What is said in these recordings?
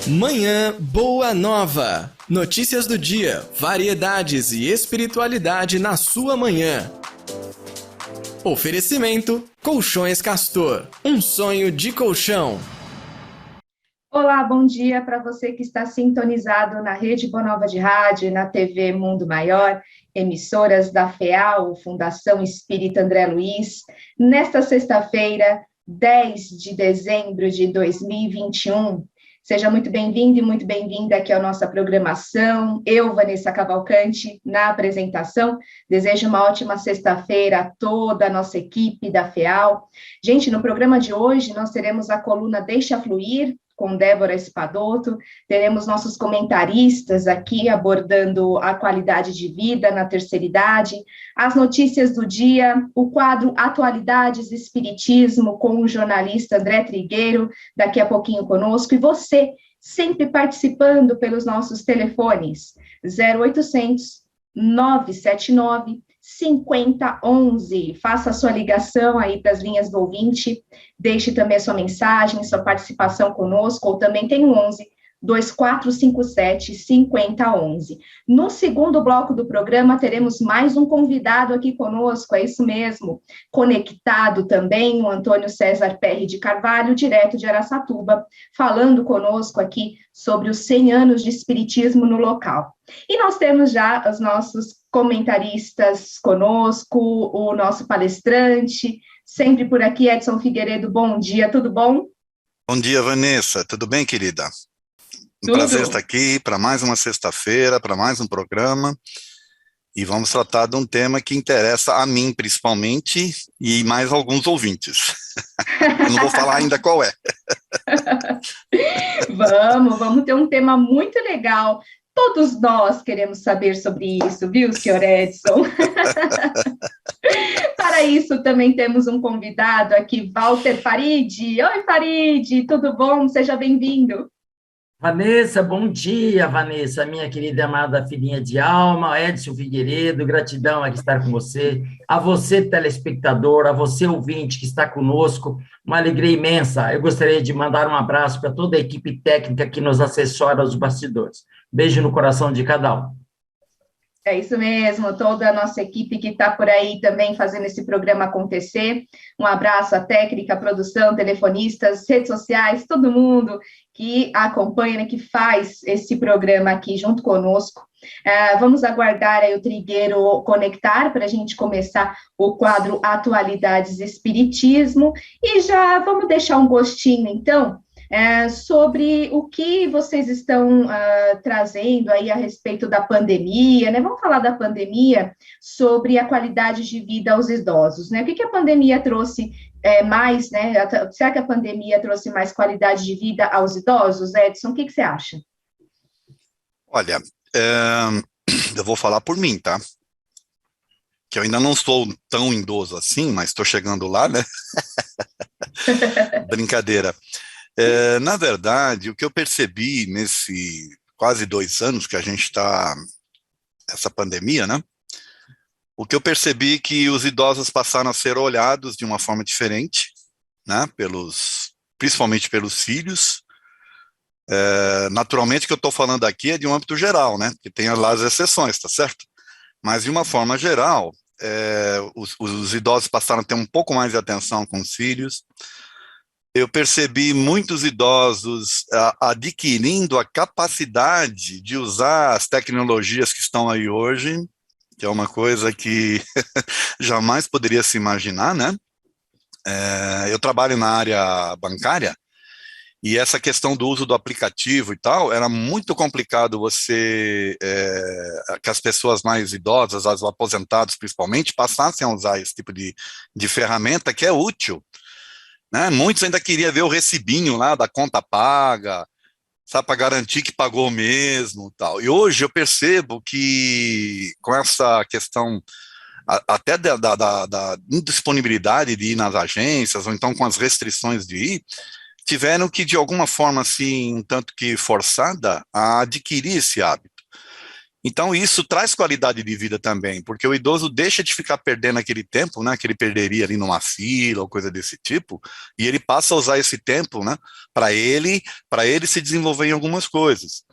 Manhã Boa Nova. Notícias do dia, variedades e espiritualidade na sua manhã. Oferecimento: Colchões Castor, um sonho de colchão. Olá, bom dia para você que está sintonizado na Rede Boa Nova de Rádio, na TV Mundo Maior, emissoras da FEAL, Fundação Espírita André Luiz. Nesta sexta-feira, 10 de dezembro de 2021, seja muito bem-vindo e muito bem-vinda aqui à nossa programação. Eu, Vanessa Cavalcante, na apresentação. Desejo uma ótima sexta-feira a toda a nossa equipe da FEAL. Gente, no programa de hoje nós teremos a coluna Deixa Fluir, com Débora Espadoto, teremos nossos comentaristas aqui abordando a qualidade de vida na terceira idade, as notícias do dia, o quadro Atualidades Espiritismo com o jornalista André Trigueiro, daqui a pouquinho conosco, e você sempre participando pelos nossos telefones, 0800 979 5011, faça a sua ligação aí para as linhas do ouvinte, deixe também a sua mensagem, sua participação conosco, ou também tem o 11 2457 5011. No segundo bloco do programa, teremos mais um convidado aqui conosco, é isso mesmo, conectado também, o Antônio César Perry de Carvalho, direto de Araçatuba, falando conosco aqui sobre os 100 anos de espiritismo no local. E nós temos já os nossos comentaristas conosco, o nosso palestrante, sempre por aqui, Edson Figueiredo, bom dia, tudo bom? Bom dia, Vanessa, tudo bem, querida? Um prazer estar aqui para mais uma sexta-feira, para mais um programa, e vamos tratar de um tema que interessa a mim, principalmente, e mais alguns ouvintes. Eu não vou falar ainda qual é. Vamos ter um tema muito legal. Todos nós queremos saber sobre isso, viu, senhor Edson? Para isso, também temos um convidado aqui, Walter Farid. Oi, Farid, tudo bom? Seja bem-vindo. Vanessa, bom dia, Vanessa, minha querida e amada filhinha de alma, Edson Figueiredo, gratidão aqui estar com você, a você, telespectador, a você, ouvinte, que está conosco, uma alegria imensa. Eu gostaria de mandar um abraço para toda a equipe técnica que nos assessora aos bastidores. Beijo no coração de cada um. É isso mesmo, toda a nossa equipe que está por aí também fazendo esse programa acontecer. Um abraço à técnica, à produção, telefonistas, redes sociais, todo mundo que acompanha, né, que faz esse programa aqui junto conosco. Vamos aguardar aí o Trigueiro conectar para a gente começar o quadro Atualidades Espiritismo e já vamos deixar um gostinho, então, sobre o que vocês estão trazendo aí a respeito da pandemia, né? Vamos falar da pandemia, sobre a qualidade de vida aos idosos, né? O que a pandemia trouxe mais, né? Será que a pandemia trouxe mais qualidade de vida aos idosos, Edson? O que você acha? Olha, eu vou falar por mim, tá? Que eu ainda não sou tão idoso assim, mas estou chegando lá, né? Brincadeira. Na verdade, o que eu percebi nesse quase 2 anos que a gente está, essa pandemia, né? O que eu percebi é que os idosos passaram a ser olhados de uma forma diferente, né? Principalmente pelos filhos. Naturalmente, o que eu estou falando aqui é de um âmbito geral, né? Porque tem lá as exceções, tá certo? Mas, de uma forma geral, os idosos passaram a ter um pouco mais de atenção com os filhos. Eu percebi muitos idosos adquirindo a capacidade de usar as tecnologias que estão aí hoje, que é uma coisa que jamais poderia se imaginar, né? Eu trabalho na área bancária, e essa questão do uso do aplicativo e tal, era muito complicado que as pessoas mais idosas, os aposentados principalmente, passassem a usar esse tipo de ferramenta que é útil. Né? Muitos ainda queriam ver o recibinho lá da conta paga, sabe, para garantir que pagou mesmo, tal. E hoje eu percebo que com essa questão até da indisponibilidade de ir nas agências, ou então com as restrições de ir, tiveram que, de alguma forma, assim, um tanto que forçada, a adquirir esse hábito. Então, isso traz qualidade de vida também, porque o idoso deixa de ficar perdendo aquele tempo, né, que ele perderia ali numa fila ou coisa desse tipo, e ele passa a usar esse tempo, né, para ele se desenvolver em algumas coisas.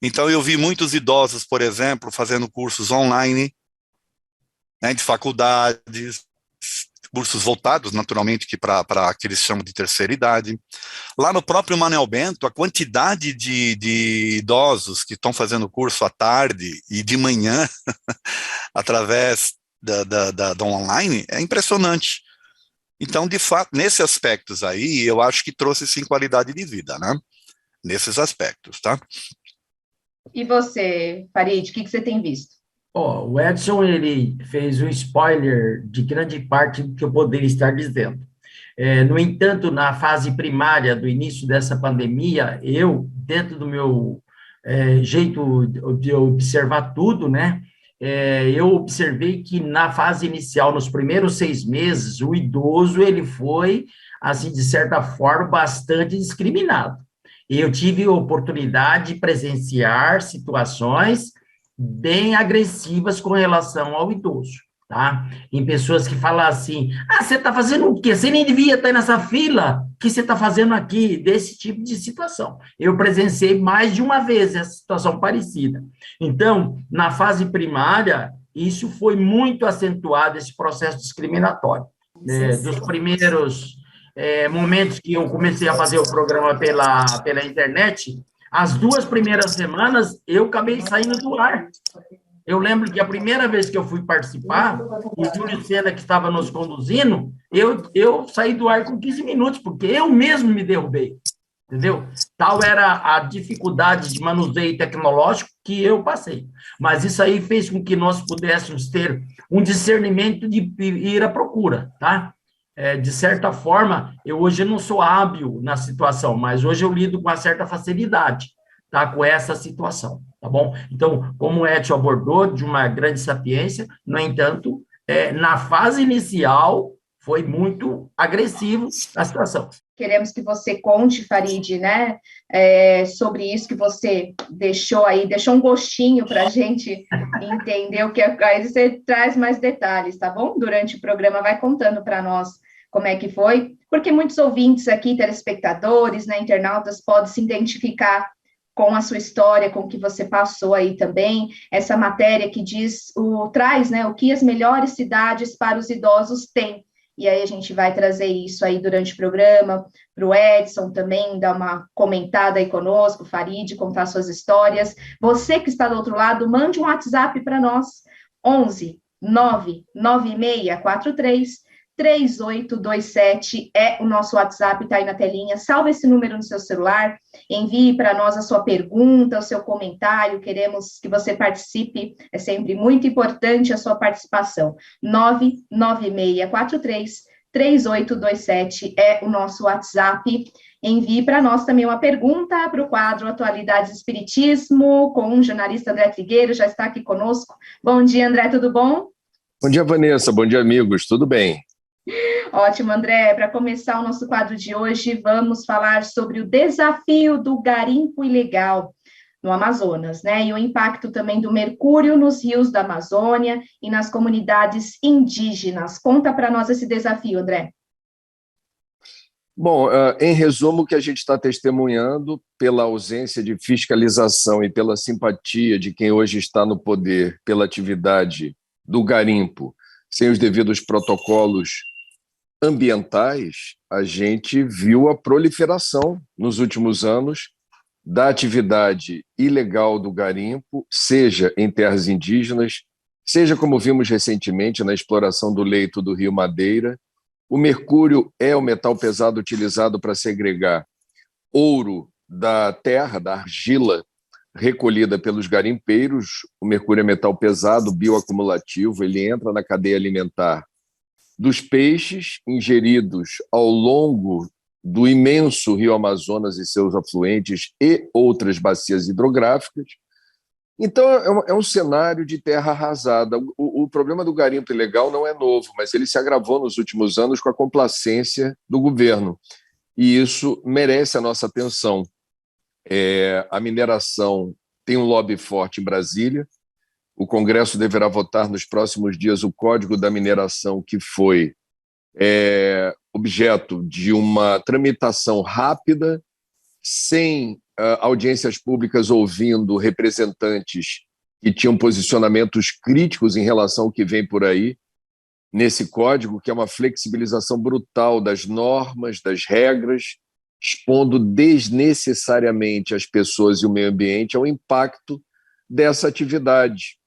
Então, eu vi muitos idosos, por exemplo, fazendo cursos online, né, de faculdades, cursos voltados, naturalmente, para que eles chamam de terceira idade. Lá no próprio Manuel Bento, a quantidade de idosos que estão fazendo curso à tarde e de manhã, através da online, é impressionante. Então, de fato, nesses aspectos aí, eu acho que trouxe, sim, qualidade de vida, né? Nesses aspectos, tá? E você, Farid, o que você tem visto? O Edson, ele fez um spoiler de grande parte do que eu poderia estar dizendo. No entanto, na fase primária do início dessa pandemia, eu, dentro do meu jeito de observar tudo, né, eu observei que na fase inicial, nos primeiros 6 meses, o idoso, ele foi, assim, de certa forma, bastante discriminado. Eu tive a oportunidade de presenciar situações bem agressivas com relação ao idoso, tá? Em pessoas que falam assim, você está fazendo o quê? Você nem devia estar nessa fila, o que você está fazendo aqui? Desse tipo de situação. Eu presenciei mais de uma vez essa situação parecida. Então, na fase primária, isso foi muito acentuado, esse processo discriminatório. Dos primeiros momentos que eu comecei a fazer o programa pela internet, as 2 primeiras semanas, eu acabei saindo do ar. Eu lembro que a primeira vez que eu fui participar, o Júlio Sena, que estava nos conduzindo, eu saí do ar com 15 minutos, porque eu mesmo me derrubei, entendeu? Tal era a dificuldade de manuseio tecnológico que eu passei. Mas isso aí fez com que nós pudéssemos ter um discernimento de ir à procura, tá? De certa forma, eu hoje não sou hábil na situação, mas hoje eu lido com uma certa facilidade, tá, com essa situação, tá bom? Então, como o Edson abordou, de uma grande sapiência, no entanto, na fase inicial, foi muito agressivo a situação. Queremos que você conte, Farid, né, sobre isso que você deixou um gostinho para a gente entender o que é. Aí você traz mais detalhes, tá bom? Durante o programa, vai contando para nós como é que foi, porque muitos ouvintes aqui, telespectadores, né, internautas, podem se identificar com a sua história, com o que você passou aí também, essa matéria que traz, né, o que as melhores cidades para os idosos têm. E aí a gente vai trazer isso aí durante o programa, para o Edson também dar uma comentada aí conosco, Farid, contar suas histórias. Você que está do outro lado, mande um WhatsApp para nós, 11 99643 3827 é o nosso WhatsApp, está aí na telinha. Salve esse número no seu celular, envie para nós a sua pergunta, o seu comentário, queremos que você participe, é sempre muito importante a sua participação. 99643 3827 é o nosso WhatsApp. Envie para nós também uma pergunta para o quadro Atualidades do Espiritismo, com o jornalista André Trigueiro, já está aqui conosco. Bom dia, André, tudo bom? Bom dia, Vanessa. Bom dia, amigos. Tudo bem? Ótimo, André. Para começar o nosso quadro de hoje, vamos falar sobre o desafio do garimpo ilegal no Amazonas, né? E o impacto também do mercúrio nos rios da Amazônia e nas comunidades indígenas. Conta para nós esse desafio, André. Bom, em resumo, o que a gente está testemunhando pela ausência de fiscalização e pela simpatia de quem hoje está no poder pela atividade do garimpo, sem os devidos protocolos ambientais, a gente viu a proliferação nos últimos anos da atividade ilegal do garimpo, seja em terras indígenas, seja como vimos recentemente na exploração do leito do Rio Madeira. O mercúrio é o metal pesado utilizado para segregar ouro da terra, da argila recolhida pelos garimpeiros. O mercúrio é metal pesado, bioacumulativo, ele entra na cadeia alimentar dos peixes ingeridos ao longo do imenso rio Amazonas e seus afluentes e outras bacias hidrográficas. Então, é um cenário de terra arrasada. O problema do garimpo ilegal não é novo, mas ele se agravou nos últimos anos com a complacência do governo. E isso merece a nossa atenção. A mineração tem um lobby forte em Brasília, o Congresso deverá votar nos próximos dias o Código da Mineração, que foi objeto de uma tramitação rápida, sem audiências públicas ouvindo representantes que tinham posicionamentos críticos em relação ao que vem por aí, nesse código, que é uma flexibilização brutal das normas, das regras, expondo desnecessariamente as pessoas e o meio ambiente ao impacto dessa atividade.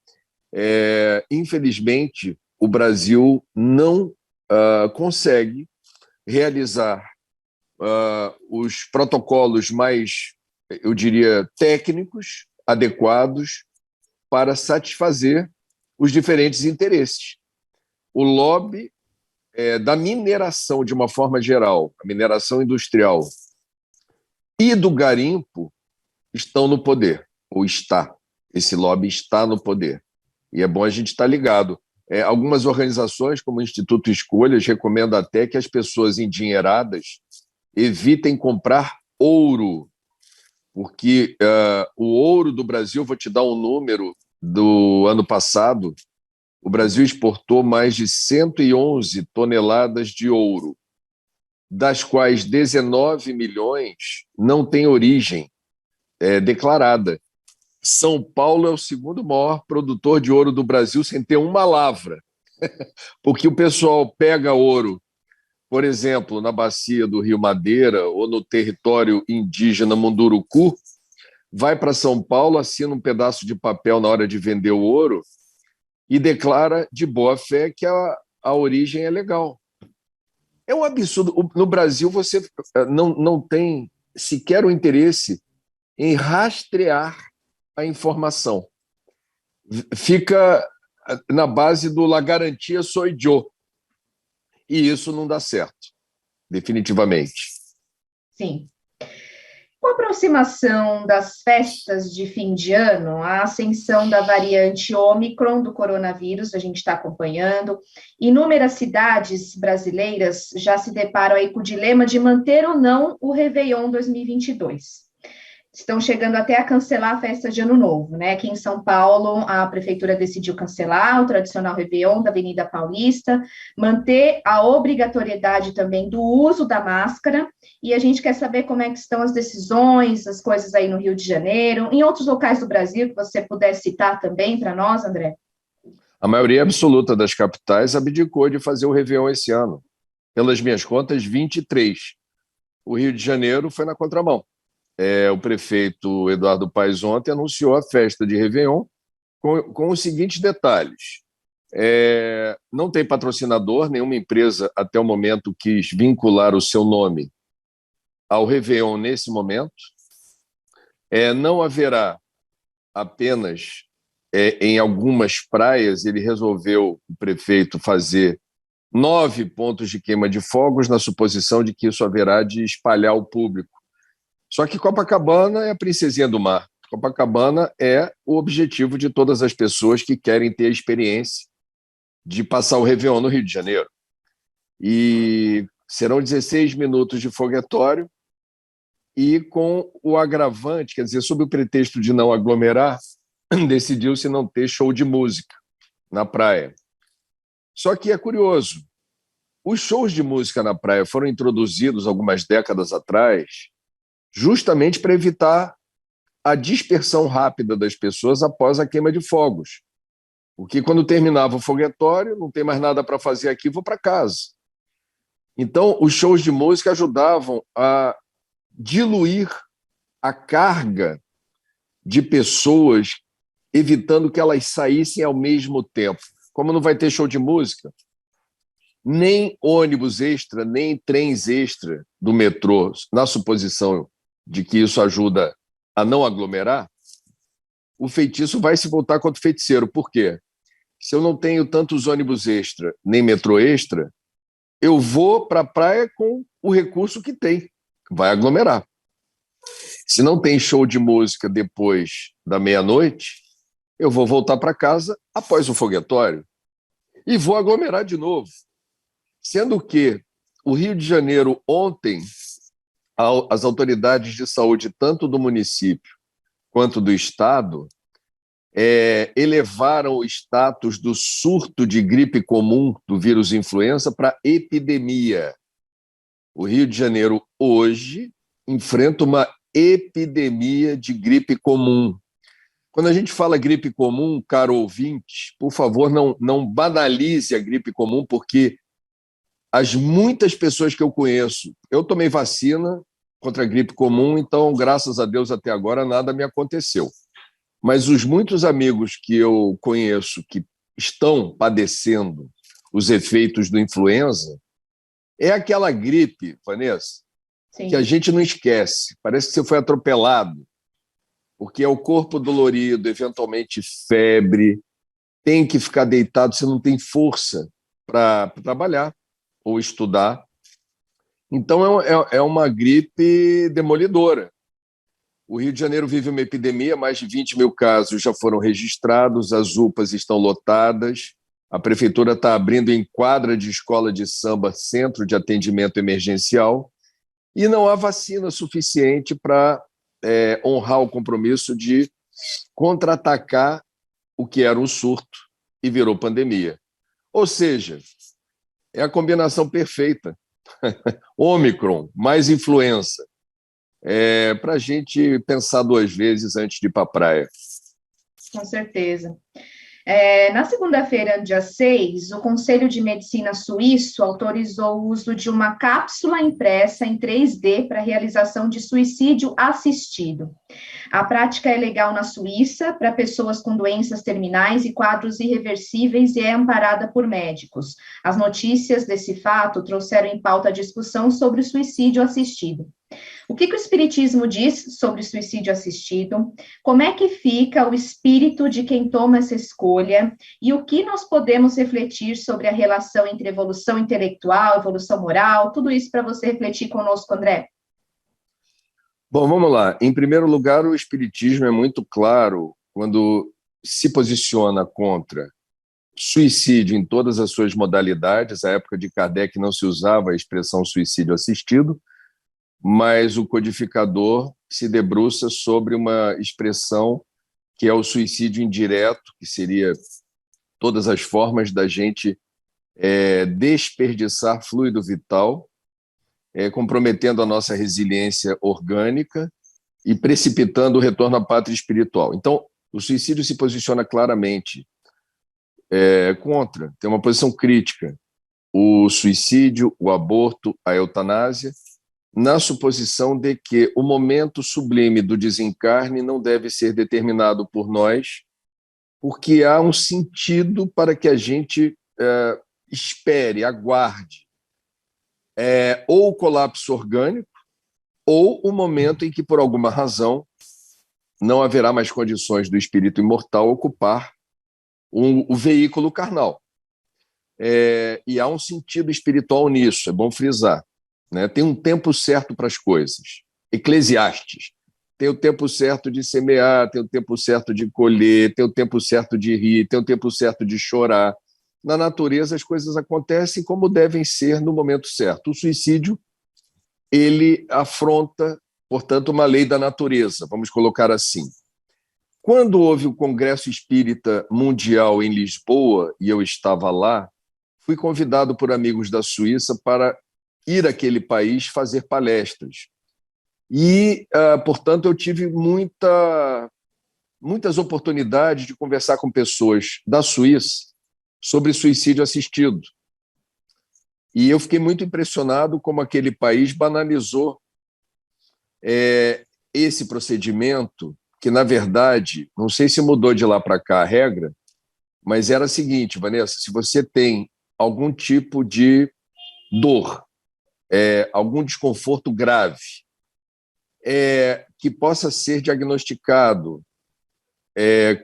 Infelizmente, o Brasil não consegue realizar os protocolos mais, eu diria, técnicos, adequados, para satisfazer os diferentes interesses. O lobby da mineração, de uma forma geral, a mineração industrial, e do garimpo estão no poder, ou está. Esse lobby está no poder. E é bom a gente estar ligado. Algumas organizações, como o Instituto Escolhas, recomendam até que as pessoas endinheiradas evitem comprar ouro, porque o ouro do Brasil, vou te dar um número do ano passado, o Brasil exportou mais de 111 toneladas de ouro, das quais 19 milhões não têm origem declarada. São Paulo é o segundo maior produtor de ouro do Brasil sem ter uma lavra, porque o pessoal pega ouro, por exemplo, na bacia do Rio Madeira ou no território indígena Munduruku, vai para São Paulo, assina um pedaço de papel na hora de vender o ouro e declara de boa fé que a origem é legal. É um absurdo. No Brasil, você não tem sequer o interesse em rastrear a informação. Fica na base do la garantia soy yo. E isso não dá certo, definitivamente. Sim. Com a aproximação das festas de fim de ano, a ascensão da variante Ômicron do coronavírus, a gente está acompanhando, inúmeras cidades brasileiras já se deparam aí com o dilema de manter ou não o Réveillon 2022. Estão chegando até a cancelar a festa de Ano Novo, né? Aqui em São Paulo, a prefeitura decidiu cancelar o tradicional Réveillon da Avenida Paulista, manter a obrigatoriedade também do uso da máscara, e a gente quer saber como é que estão as decisões, as coisas aí no Rio de Janeiro, em outros locais do Brasil, que você puder citar também para nós, André? A maioria absoluta das capitais abdicou de fazer o Réveillon esse ano. Pelas minhas contas, 23. O Rio de Janeiro foi na contramão. O prefeito Eduardo Paes ontem anunciou a festa de Réveillon com os seguintes detalhes. Não tem patrocinador, nenhuma empresa até o momento quis vincular o seu nome ao Réveillon nesse momento. Não haverá apenas em algumas praias, ele resolveu, o prefeito, fazer 9 pontos de queima de fogos, na suposição de que isso haverá de espalhar o público. Só que Copacabana é a princesinha do mar. Copacabana é o objetivo de todas as pessoas que querem ter a experiência de passar o Réveillon no Rio de Janeiro. E serão 16 minutos de foguetório e com o agravante, quer dizer, sob o pretexto de não aglomerar, decidiu-se não ter show de música na praia. Só que é curioso, os shows de música na praia foram introduzidos algumas décadas atrás justamente para evitar a dispersão rápida das pessoas após a queima de fogos. Porque quando terminava o foguetório, não tem mais nada para fazer aqui, vou para casa. Então, os shows de música ajudavam a diluir a carga de pessoas, evitando que elas saíssem ao mesmo tempo. Como não vai ter show de música, nem ônibus extra, nem trens extra do metrô, na suposição de que isso ajuda a não aglomerar, o feitiço vai se voltar contra o feiticeiro. Por quê? Se eu não tenho tantos ônibus extra, nem metrô extra, eu vou para a praia com o recurso que tem, vai aglomerar. Se não tem show de música depois da meia-noite, eu vou voltar para casa após o foguetório e vou aglomerar de novo. Sendo que o Rio de Janeiro, ontem, as autoridades de saúde, tanto do município quanto do estado, elevaram o status do surto de gripe comum do vírus influenza para epidemia. O Rio de Janeiro, hoje, enfrenta uma epidemia de gripe comum. Quando a gente fala gripe comum, caro ouvinte, por favor, não banalize a gripe comum, porque as muitas pessoas que eu conheço, eu tomei vacina contra a gripe comum, então, graças a Deus, até agora nada me aconteceu. Mas os muitos amigos que eu conheço que estão padecendo os efeitos do influenza, é aquela gripe, Vanessa, Sim. que a gente não esquece. Parece que você foi atropelado, porque é o corpo dolorido, eventualmente febre, tem que ficar deitado, você não tem força para trabalhar ou estudar. Então, é uma gripe demolidora. O Rio de Janeiro vive uma epidemia, mais de 20 mil casos já foram registrados, as UPAs estão lotadas, a prefeitura está abrindo em quadra de escola de samba centro de atendimento emergencial e não há vacina suficiente para honrar o compromisso de contra-atacar o que era um surto e virou pandemia. Ou seja, é a combinação perfeita. Ômicron mais influenza. Para a gente pensar duas vezes antes de ir para a praia. Com certeza. Na segunda-feira, dia 6, o Conselho de Medicina Suíço autorizou o uso de uma cápsula impressa em 3D para a realização de suicídio assistido. A prática é legal na Suíça para pessoas com doenças terminais e quadros irreversíveis e é amparada por médicos. As notícias desse fato trouxeram em pauta a discussão sobre o suicídio assistido. O que o Espiritismo diz sobre suicídio assistido? Como é que fica o espírito de quem toma essa escolha? E o que nós podemos refletir sobre a relação entre evolução intelectual, evolução moral? Tudo isso para você refletir conosco, André. Bom, vamos lá. Em primeiro lugar, o Espiritismo é muito claro quando se posiciona contra suicídio em todas as suas modalidades. À época de Kardec não se usava a expressão suicídio assistido, mas o codificador se debruça sobre uma expressão que é o suicídio indireto, que seria todas as formas da gente desperdiçar fluido vital, comprometendo a nossa resiliência orgânica e precipitando o retorno à pátria espiritual. Então, o suicídio se posiciona claramente contra, tem uma posição crítica, o suicídio, o aborto, a eutanásia, na suposição de que o momento sublime do desencarne não deve ser determinado por nós, porque há um sentido para que a gente espere, aguarde, ou o colapso orgânico, ou o momento em que, por alguma razão, não haverá mais condições do espírito imortal ocupar o veículo carnal. E há um sentido espiritual nisso, é bom frisar. Tem um tempo certo para as coisas. Eclesiastes. Tem o tempo certo de semear, tem o tempo certo de colher, tem o tempo certo de rir, tem o tempo certo de chorar. Na natureza, as coisas acontecem como devem ser no momento certo. O suicídio, ele afronta, portanto, uma lei da natureza, vamos colocar assim. Quando houve o Congresso Espírita Mundial em Lisboa, e eu estava lá, fui convidado por amigos da Suíça para ir àquele país fazer palestras. E, portanto, eu tive muitas oportunidades de conversar com pessoas da Suíça sobre suicídio assistido. E eu fiquei muito impressionado como aquele país banalizou esse procedimento, que, na verdade, não sei se mudou de lá para cá a regra, mas era a seguinte, Vanessa, se você tem algum tipo de dor, algum desconforto grave, que possa ser diagnosticado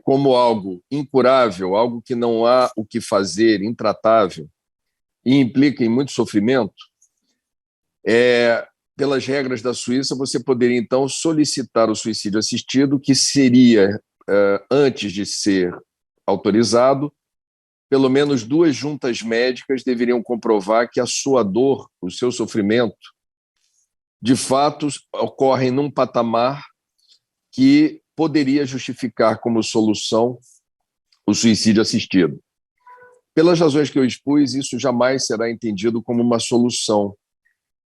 como algo incurável, algo que não há o que fazer, intratável, e implica em muito sofrimento, pelas regras da Suíça, você poderia, então, solicitar o suicídio assistido, que seria, antes de ser autorizado, pelo menos 2 juntas médicas deveriam comprovar que a sua dor, o seu sofrimento, de fato, ocorrem num patamar que poderia justificar como solução o suicídio assistido. Pelas razões que eu expus, isso jamais será entendido como uma solução.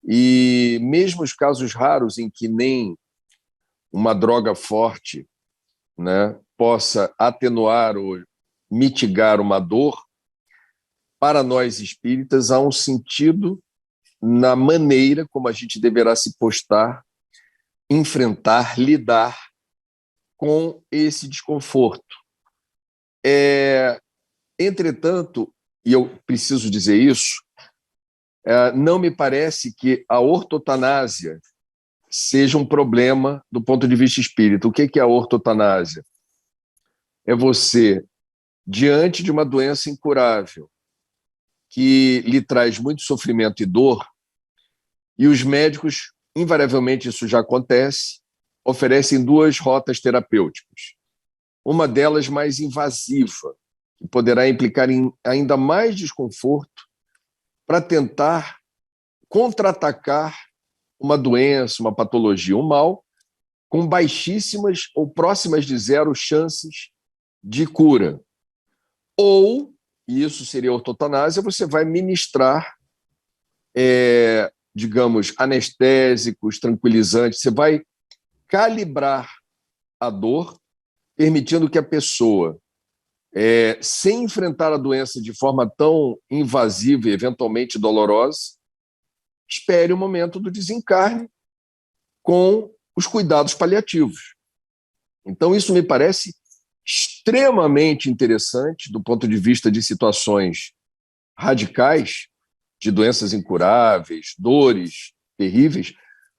E mesmo os casos raros em que nem uma droga forte, né, possa atenuar ou mitigar uma dor, para nós espíritas há um sentido na maneira como a gente deverá se postar, enfrentar, lidar com esse desconforto. Entretanto, e eu preciso dizer isso, não me parece que a ortotanásia seja um problema do ponto de vista espírita. O que é a ortotanásia? É você, diante de uma doença incurável, que lhe traz muito sofrimento e dor, e os médicos, invariavelmente isso já acontece, oferecem duas rotas terapêuticas. Uma delas mais invasiva, que poderá implicar em ainda mais desconforto, para tentar contra-atacar uma doença, uma patologia, um mal, com baixíssimas ou próximas de zero chances de cura. Ou, e isso seria ortotanásia, você vai ministrar, digamos, anestésicos, tranquilizantes, você vai calibrar a dor, permitindo que a pessoa, sem enfrentar a doença de forma tão invasiva e eventualmente dolorosa, espere o momento do desencarne com os cuidados paliativos. Então, isso me parece extremamente interessante do ponto de vista de situações radicais, de doenças incuráveis, dores terríveis,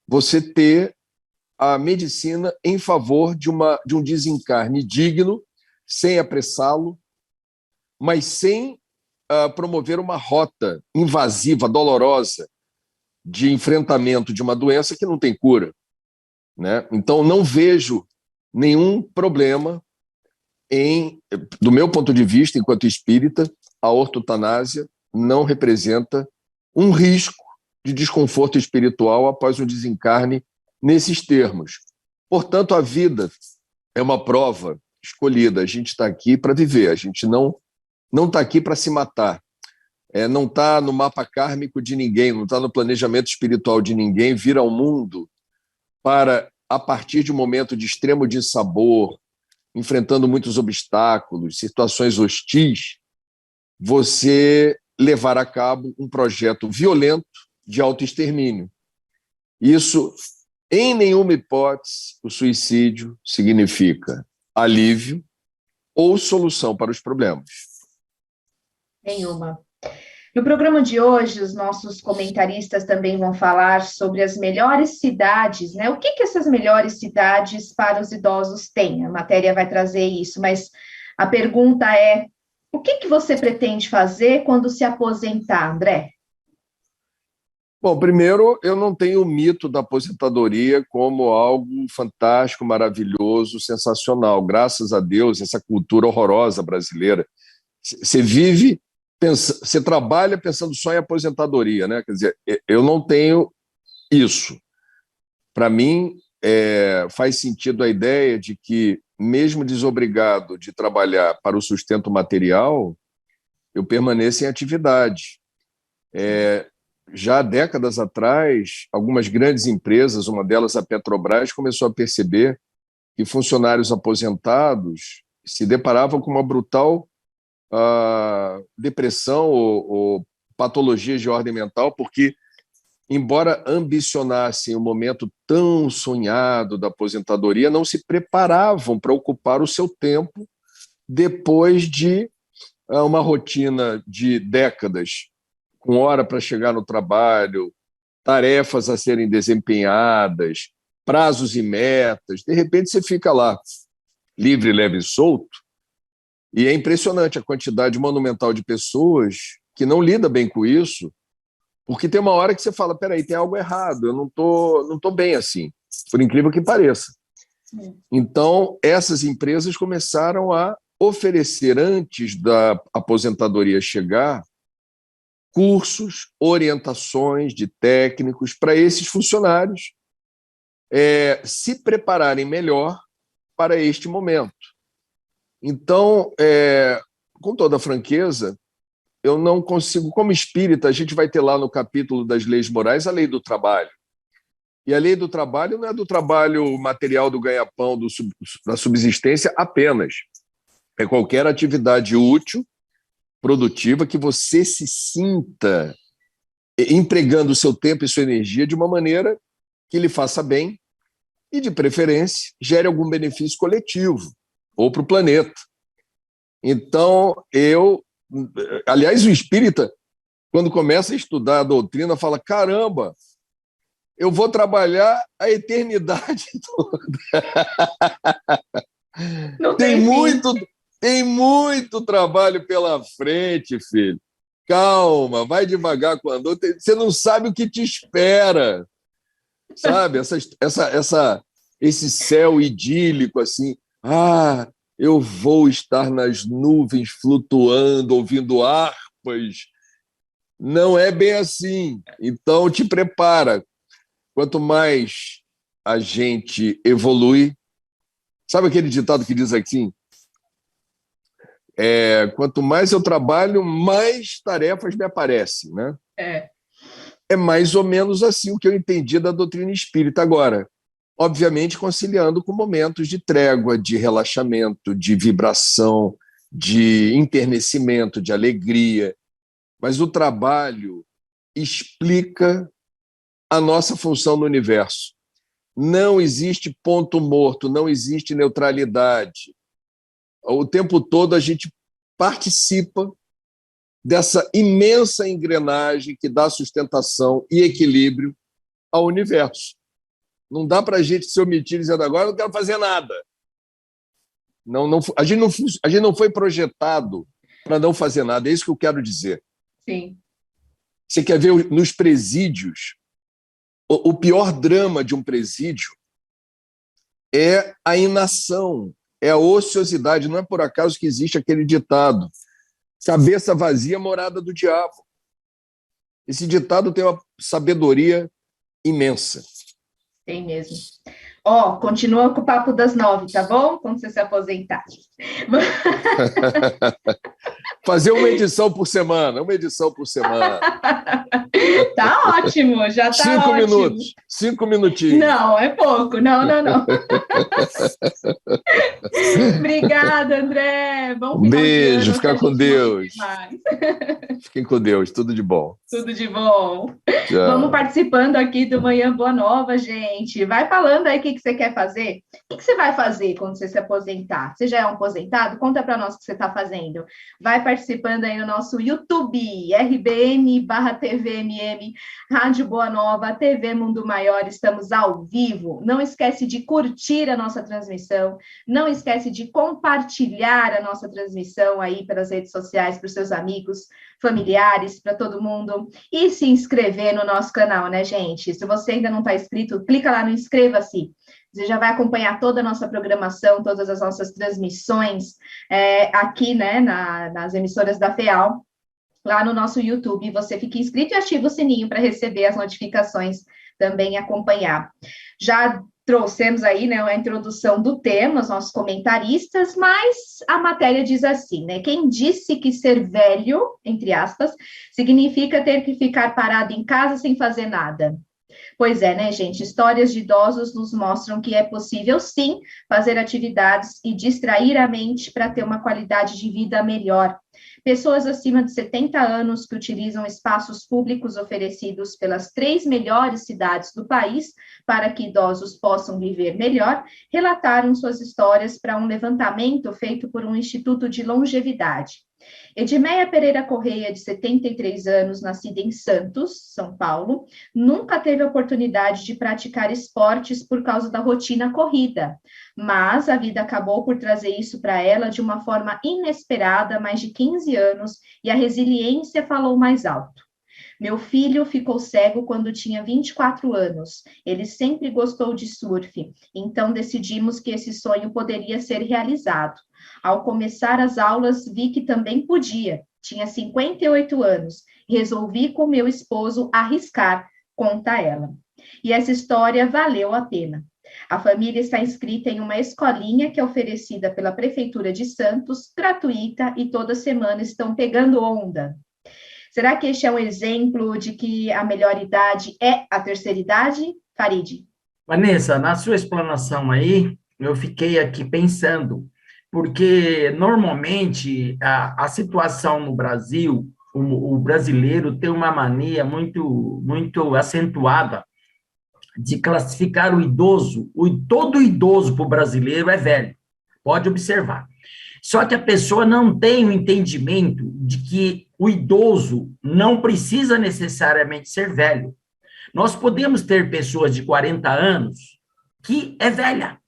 você ter a medicina em favor de um desencarne digno, sem apressá-lo, mas sem promover uma rota invasiva, dolorosa, de enfrentamento de uma doença que não tem cura, né? Então, não vejo nenhum problema do meu ponto de vista, enquanto espírita, a ortotanásia não representa um risco de desconforto espiritual após um desencarne nesses termos. Portanto, a vida é uma prova escolhida. A gente está aqui para viver, a gente não está aqui para se matar. Não está no mapa kármico de ninguém, não está no planejamento espiritual de ninguém vir ao mundo para, a partir de um momento de extremo dissabor, enfrentando muitos obstáculos, situações hostis, você levar a cabo um projeto violento de autoextermínio. Isso, em nenhuma hipótese, o suicídio significa alívio ou solução para os problemas. Nenhuma. No programa de hoje, os nossos comentaristas também vão falar sobre as melhores cidades, né? O que essas melhores cidades para os idosos têm? A matéria vai trazer isso, mas a pergunta é: o que você pretende fazer quando se aposentar, André? Bom, primeiro, eu não tenho o mito da aposentadoria como algo fantástico, maravilhoso, sensacional. Graças a Deus, essa cultura horrorosa brasileira. Você trabalha pensando só em aposentadoria, né? Quer dizer, eu não tenho isso. Para mim, faz sentido a ideia de que, mesmo desobrigado de trabalhar para o sustento material, eu permaneço em atividade. Já há décadas atrás, algumas grandes empresas, uma delas a Petrobras, começou a perceber que funcionários aposentados se deparavam com uma brutal depressão ou patologias de ordem mental, porque, embora ambicionassem o momento tão sonhado da aposentadoria, não se preparavam para ocupar o seu tempo depois de uma rotina de décadas, com hora para chegar no trabalho, tarefas a serem desempenhadas, prazos e metas. De repente, você fica lá, livre, leve e solto, e é impressionante a quantidade monumental de pessoas que não lida bem com isso, porque tem uma hora que você fala, peraí, tem algo errado, eu não tô bem assim, por incrível que pareça. Então, essas empresas começaram a oferecer, antes da aposentadoria chegar, cursos, orientações de técnicos para esses funcionários se prepararem melhor para este momento. Então, com toda franqueza, eu não consigo, como espírita, a gente vai ter lá no capítulo das leis morais a lei do trabalho. E a lei do trabalho não é do trabalho material do ganha-pão, da subsistência apenas. É qualquer atividade útil, produtiva, que você se sinta empregando o seu tempo e sua energia de uma maneira que lhe faça bem e, de preferência, gere algum benefício coletivo ou para o planeta. Então, aliás, o espírita, quando começa a estudar a doutrina, fala, caramba, eu vou trabalhar a eternidade toda. Não Tem muito trabalho pela frente, filho. Calma, vai devagar com a dor. Você não sabe o que te espera. Sabe? Esse céu idílico, assim. Ah, eu vou estar nas nuvens flutuando, ouvindo harpas. Não é bem assim. Então, te prepara. Quanto mais a gente evolui... Sabe aquele ditado que diz assim? Quanto mais eu trabalho, mais tarefas me aparecem, né? É mais ou menos assim o que eu entendi da doutrina espírita agora. Obviamente, conciliando com momentos de trégua, de relaxamento, de vibração, de enternecimento, de alegria. Mas o trabalho explica a nossa função no universo. Não existe ponto morto, não existe neutralidade. O tempo todo a gente participa dessa imensa engrenagem que dá sustentação e equilíbrio ao universo. Não dá para a gente se omitir dizendo agora não quero fazer nada. A gente não foi projetado para não fazer nada, é isso que eu quero dizer. Sim. Você quer ver nos presídios, o pior drama de um presídio é a inação, é a ociosidade. Não é por acaso que existe aquele ditado: cabeça vazia, morada do diabo. Esse ditado tem uma sabedoria imensa. Tem mesmo. Continua com o papo das 9, tá bom? Quando você se aposentar. Fazer uma edição por semana. Tá ótimo, já tá 5 ótimo. minutos, 5 minutinhos. Não, é pouco, não. Obrigada, André. Bom final beijo, de ano, fica com Deus. Mais. Fiquem com Deus, tudo de bom. Tudo de bom. Tchau. Vamos participando aqui do Manhã Boa Nova, gente. Vai falando aí o que você quer fazer. O que você vai fazer quando você se aposentar? Você já é um aposentado? Conta para nós o que você está fazendo. Vai participando aí no nosso YouTube, RBN/TVMM, Rádio Boa Nova, TV Mundo Maior. Estamos ao vivo. Não esquece de curtir a nossa transmissão. Não esquece de compartilhar a nossa transmissão aí pelas redes sociais, para os seus amigos, familiares, para todo mundo. E se inscrever no nosso canal, né, gente? Se você ainda não está inscrito, clica lá no inscreva-se. Você já vai acompanhar toda a nossa programação, todas as nossas transmissões aqui, né, nas emissoras da FEAL, lá no nosso YouTube. Você fica inscrito e ativa o sininho para receber as notificações, também acompanhar. Já trouxemos aí, né, a introdução do tema, os nossos comentaristas, mas a matéria diz assim, né? Quem disse que ser velho, entre aspas, significa ter que ficar parado em casa sem fazer nada? Pois é, né, gente? Histórias de idosos nos mostram que é possível, sim, fazer atividades e distrair a mente para ter uma qualidade de vida melhor. Pessoas acima de 70 anos que utilizam espaços públicos oferecidos pelas 3 melhores cidades do país para que idosos possam viver melhor, relataram suas histórias para um levantamento feito por um instituto de longevidade. Edmeia Pereira Correia, de 73 anos, nascida em Santos, São Paulo, nunca teve a oportunidade de praticar esportes por causa da rotina corrida, mas a vida acabou por trazer isso para ela de uma forma inesperada há mais de 15 anos e a resiliência falou mais alto. Meu filho ficou cego quando tinha 24 anos. Ele sempre gostou de surf, então decidimos que esse sonho poderia ser realizado. Ao começar as aulas, vi que também podia. Tinha 58 anos. Resolvi com meu esposo arriscar, conta ela. E essa história valeu a pena. A família está inscrita em uma escolinha que é oferecida pela Prefeitura de Santos, gratuita, e toda semana estão pegando onda. Será que este é um exemplo de que a melhor idade é a terceira idade? Farid. Vanessa, na sua explanação aí, eu fiquei aqui pensando, porque normalmente a situação no Brasil, o brasileiro tem uma mania muito acentuada de classificar o idoso, todo idoso para o brasileiro é velho, pode observar. Só que a pessoa não tem o entendimento de que o idoso não precisa necessariamente ser velho. Nós podemos ter pessoas de 40 anos que é velha.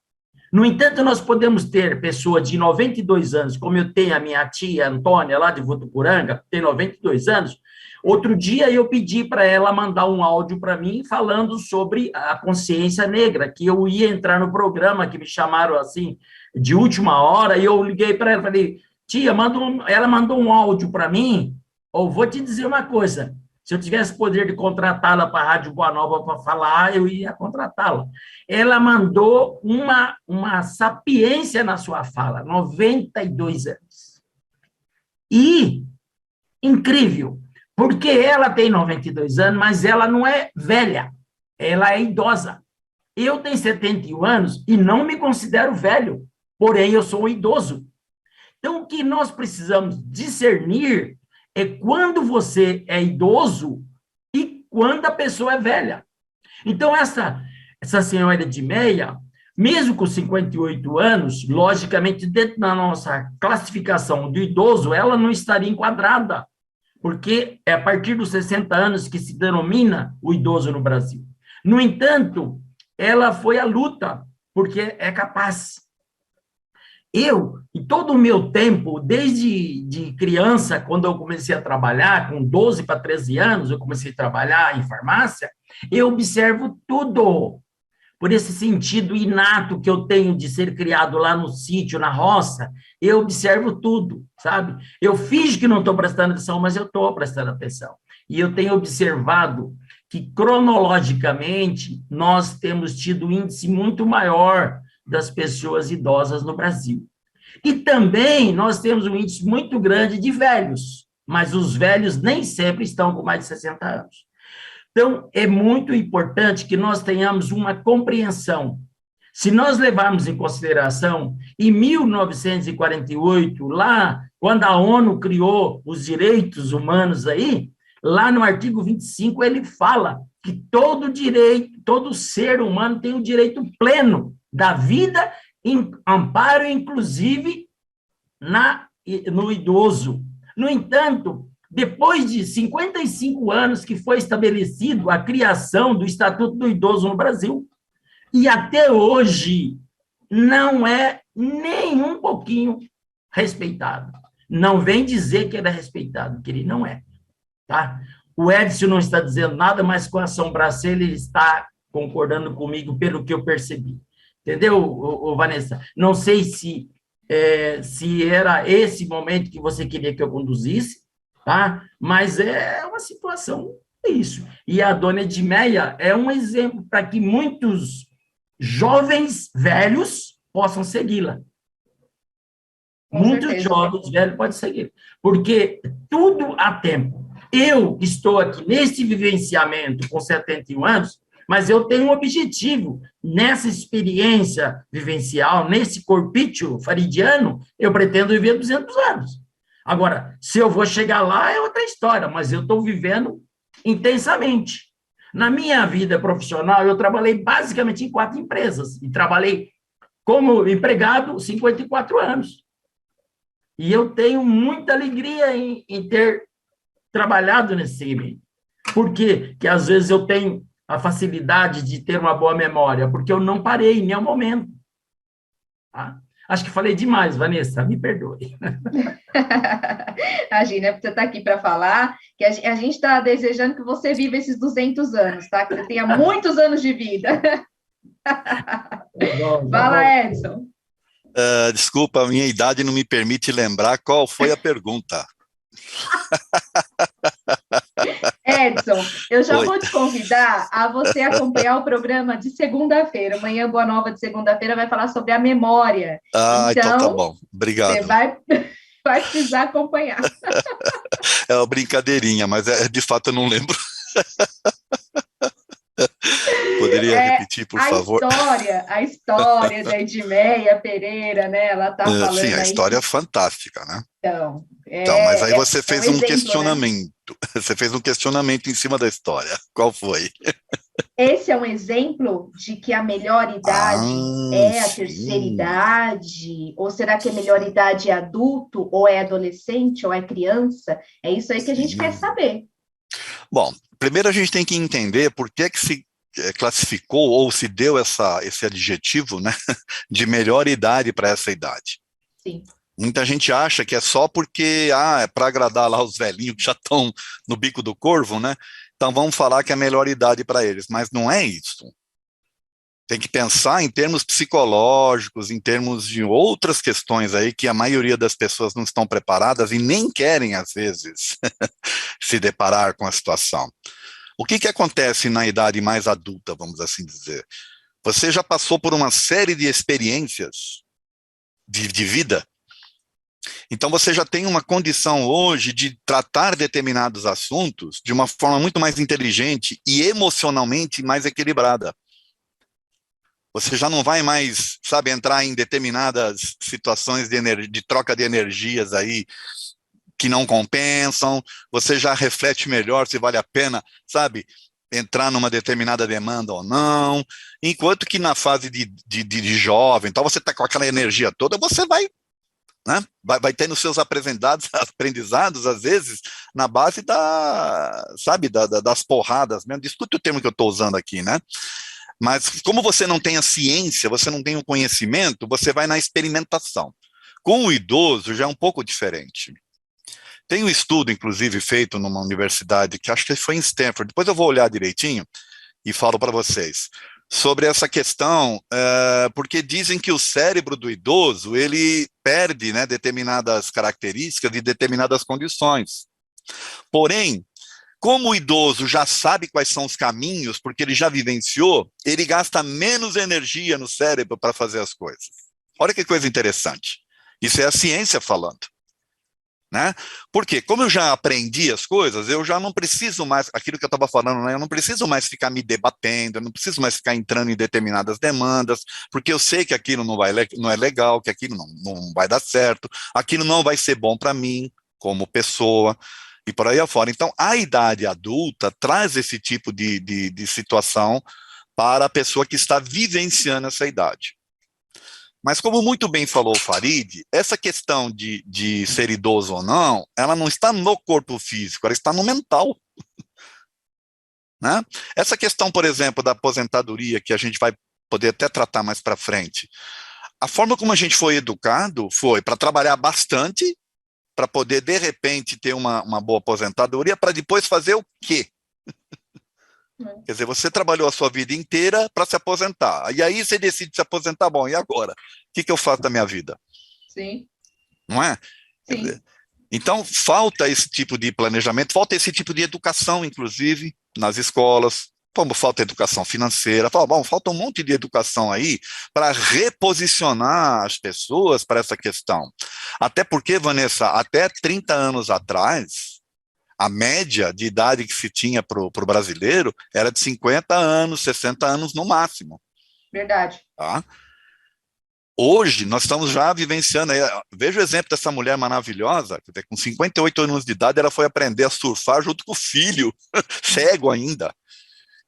No entanto, nós podemos ter pessoa de 92 anos, como eu tenho a minha tia Antônia, lá de Votuporanga, tem 92 anos. Outro dia eu pedi para ela mandar um áudio para mim falando sobre a consciência negra, que eu ia entrar no programa, que me chamaram assim, de última hora, e eu liguei para ela e falei, tia, ela mandou um áudio para mim, ou vou te dizer uma coisa, se eu tivesse poder de contratá-la para a Rádio Boa Nova para falar, eu ia contratá-la. Ela mandou uma sapiência na sua fala, 92 anos. E, incrível, porque ela tem 92 anos, mas ela não é velha, ela é idosa. Eu tenho 71 anos e não me considero velho, porém eu sou um idoso. Então, o que nós precisamos discernir é quando você é idoso e quando a pessoa é velha. Então, essa senhora de Meia, mesmo com 58 anos, logicamente, dentro da nossa classificação do idoso, ela não estaria enquadrada, porque é a partir dos 60 anos que se denomina o idoso no Brasil. No entanto, ela foi à luta, porque é capaz. Eu, em todo o meu tempo, desde de criança, quando eu comecei a trabalhar, com 12 para 13 anos, eu comecei a trabalhar em farmácia, eu observo tudo, por esse sentido inato que eu tenho de ser criado lá no sítio, na roça, eu observo tudo, sabe? Eu finjo que não estou prestando atenção, mas eu estou prestando atenção. E eu tenho observado que, cronologicamente, nós temos tido um índice muito maior das pessoas idosas no Brasil. E também nós temos um índice muito grande de velhos, mas os velhos nem sempre estão com mais de 60 anos. Então, é muito importante que nós tenhamos uma compreensão. Se nós levarmos em consideração, em 1948, lá, quando a ONU criou os direitos humanos aí, lá no artigo 25, ele fala que todo ser humano tem o direito pleno da vida, em amparo, inclusive, no idoso. No entanto, depois de 55 anos que foi estabelecido a criação do Estatuto do Idoso no Brasil, e até hoje não é nem um pouquinho respeitado. Não vem dizer que ele é respeitado, que ele não é. Tá? O Edson não está dizendo nada, mas com a sobrancelha ele está concordando comigo pelo que eu percebi. Entendeu, Vanessa? Não sei se era esse momento que você queria que eu conduzisse, tá? Mas é uma situação, é isso. E a dona Edmeia é um exemplo para que muitos jovens velhos possam segui-la. Muitos jovens velhos podem seguir, porque tudo há tempo. Eu estou aqui nesse vivenciamento com 71 anos, mas eu tenho um objetivo. Nessa experiência vivencial, nesse corpício faridiano, eu pretendo viver 200 anos. Agora, se eu vou chegar lá, é outra história, mas eu estou vivendo intensamente. Na minha vida profissional, eu trabalhei basicamente em 4 empresas, e trabalhei como empregado 54 anos. E eu tenho muita alegria em ter trabalhado nesse segmento. Por quê? Porque às vezes eu tenho a facilidade de ter uma boa memória, porque eu não parei em nenhum momento. Tá? Acho que falei demais, Vanessa, me perdoe. Imagina, você está aqui para falar, que a gente está desejando que você viva esses 200 anos, tá? Que você tenha muitos anos de vida. Fala, Edson. Desculpa, a minha idade não me permite lembrar qual foi a pergunta. Edson, eu já Oi. vou te convidar a você acompanhar o programa de segunda-feira. Amanhã, Boa Nova de segunda-feira, vai falar sobre a memória. Então tá Então, bom. você Obrigado. vai precisar acompanhar. É uma brincadeirinha, mas de fato eu não lembro. Poderia É repetir, por favor? a história da Edmeia Pereira, né? Ela está Sim, falando a aí história é que, fantástica, né? então, Então, mas aí você é um fez um exemplo, né? questionamento. Você fez um questionamento em cima da história. Qual foi? Esse é um exemplo de que a melhor idade é a terceira Sim. idade? Ou será que a melhor idade é adulto, ou é adolescente, ou é criança? É isso aí que a gente quer Sim. saber. Bom, primeiro a gente tem que entender por que se classificou ou se deu esse adjetivo, né, de melhor idade para essa idade. Sim. Muita gente acha que é só porque é para agradar lá os velhinhos que já estão no bico do corvo, né? Então vamos falar que é a melhor idade para eles, mas não é isso. Tem que pensar em termos psicológicos, em termos de outras questões aí que a maioria das pessoas não estão preparadas e nem querem, às vezes, se deparar com a situação. O que acontece na idade mais adulta, vamos assim dizer? Você já passou por uma série de experiências de vida, então você já tem uma condição hoje de tratar determinados assuntos de uma forma muito mais inteligente e emocionalmente mais equilibrada. Você já não vai mais, sabe, entrar em determinadas situações de troca de energias aí que não compensam, você já reflete melhor se vale a pena, sabe, entrar numa determinada demanda ou não, enquanto que na fase de jovem, então você está com aquela energia toda, você vai, né, vai tendo seus aprendizados, às vezes, na base das porradas mesmo, discute o termo que eu estou usando aqui, né, mas como você não tem a ciência, você não tem o conhecimento, você vai na experimentação. Com o idoso já é um pouco diferente. Tem um estudo, inclusive, feito numa universidade, que acho que foi em Stanford, depois eu vou olhar direitinho e falo para vocês, sobre essa questão, porque dizem que o cérebro do idoso, ele perde, né, determinadas características e determinadas condições. Porém, como o idoso já sabe quais são os caminhos, porque ele já vivenciou, ele gasta menos energia no cérebro para fazer as coisas. Olha que coisa interessante. Isso é a ciência falando. Né? Porque como eu já aprendi as coisas, eu já não preciso mais, aquilo que eu estava falando, né? Eu não preciso mais ficar me debatendo, eu não preciso mais ficar entrando em determinadas demandas, porque eu sei que aquilo não é legal, que aquilo não vai dar certo, aquilo não vai ser bom para mim como pessoa, e por aí afora. Então, a idade adulta traz esse tipo de situação para a pessoa que está vivenciando essa idade. Mas como muito bem falou o Farid, essa questão de ser idoso ou não, ela não está no corpo físico, ela está no mental. Né? Essa questão, por exemplo, da aposentadoria, que a gente vai poder até tratar mais para frente, a forma como a gente foi educado foi para trabalhar bastante, para poder, de repente, ter uma boa aposentadoria, para depois fazer o quê? Quer dizer, você trabalhou a sua vida inteira para se aposentar. E aí você decide se aposentar, bom, e agora? O que eu faço da minha vida? Sim. Não é? Sim. Então, falta esse tipo de planejamento, falta esse tipo de educação, inclusive, nas escolas, como falta educação financeira, falta um monte de educação aí para reposicionar as pessoas para essa questão. Até porque, Vanessa, até 30 anos atrás, a média de idade que se tinha para o brasileiro era de 50 anos, 60 anos no máximo. Verdade. Tá? Hoje, nós estamos já vivenciando, veja o exemplo dessa mulher maravilhosa, com 58 anos de idade, ela foi aprender a surfar junto com o filho, cego ainda,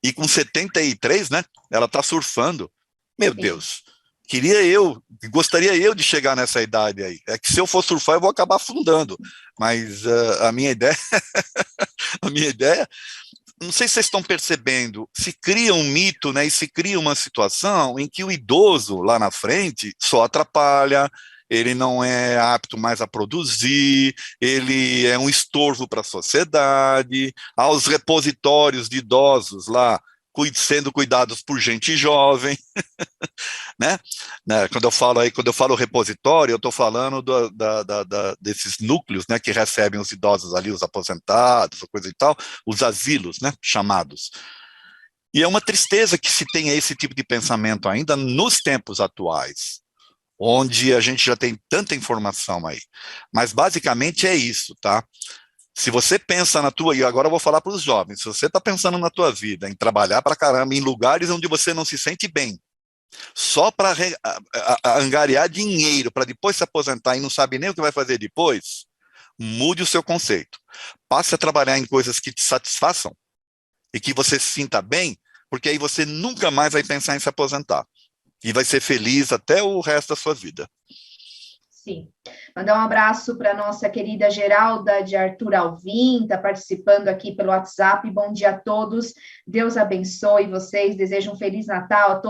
e com 73, né, ela está surfando. Meu Deus, gostaria eu de chegar nessa idade aí. É que se eu for surfar, eu vou acabar afundando, mas a minha ideia, não sei se vocês estão percebendo, se cria um mito, né, e se cria uma situação em que o idoso lá na frente só atrapalha, ele não é apto mais a produzir, ele é um estorvo para a sociedade, há os repositórios de idosos lá, sendo cuidados por gente jovem, né? Quando eu falo repositório, eu estou falando desses núcleos, né, que recebem os idosos ali, os aposentados, coisa e tal, os asilos, né, chamados. E é uma tristeza que se tenha esse tipo de pensamento ainda nos tempos atuais, onde a gente já tem tanta informação aí. Mas basicamente é isso, tá? Se você pensa na tua, e agora eu vou falar para os jovens, se você está pensando na tua vida, em trabalhar para caramba, em lugares onde você não se sente bem, só para angariar dinheiro, para depois se aposentar e não sabe nem o que vai fazer depois, mude o seu conceito. Passe a trabalhar em coisas que te satisfaçam e que você se sinta bem, porque aí você nunca mais vai pensar em se aposentar. E vai ser feliz até o resto da sua vida. Sim. Mandar um abraço para a nossa querida Geralda de Arthur Alvim, está participando aqui pelo WhatsApp. Bom dia a todos, Deus abençoe vocês, desejo um Feliz Natal a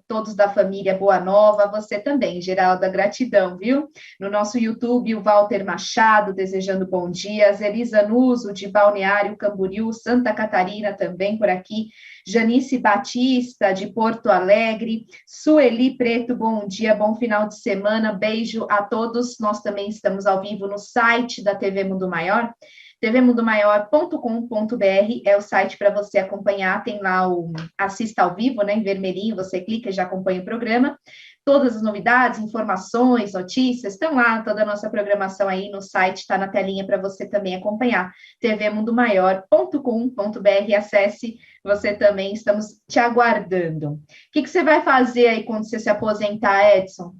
todos da família Boa Nova, você também, Geralda, gratidão, viu? No nosso YouTube, o Walter Machado, desejando bom dia, Zelisa Nuso, de Balneário Camboriú, Santa Catarina, também por aqui, Janice Batista, de Porto Alegre, Sueli Preto, bom dia, bom final de semana, beijo a todos, nós também estamos ao vivo no site da TV Mundo Maior, tvmundomaior.com.br é o site para você acompanhar, tem lá o assista ao vivo, né, em vermelhinho, você clica e já acompanha o programa, todas as novidades, informações, notícias, estão lá, toda a nossa programação aí no site, está na telinha para você também acompanhar, tvmundomaior.com.br, acesse, você também, estamos te aguardando. O que você vai fazer aí quando você se aposentar, Edson?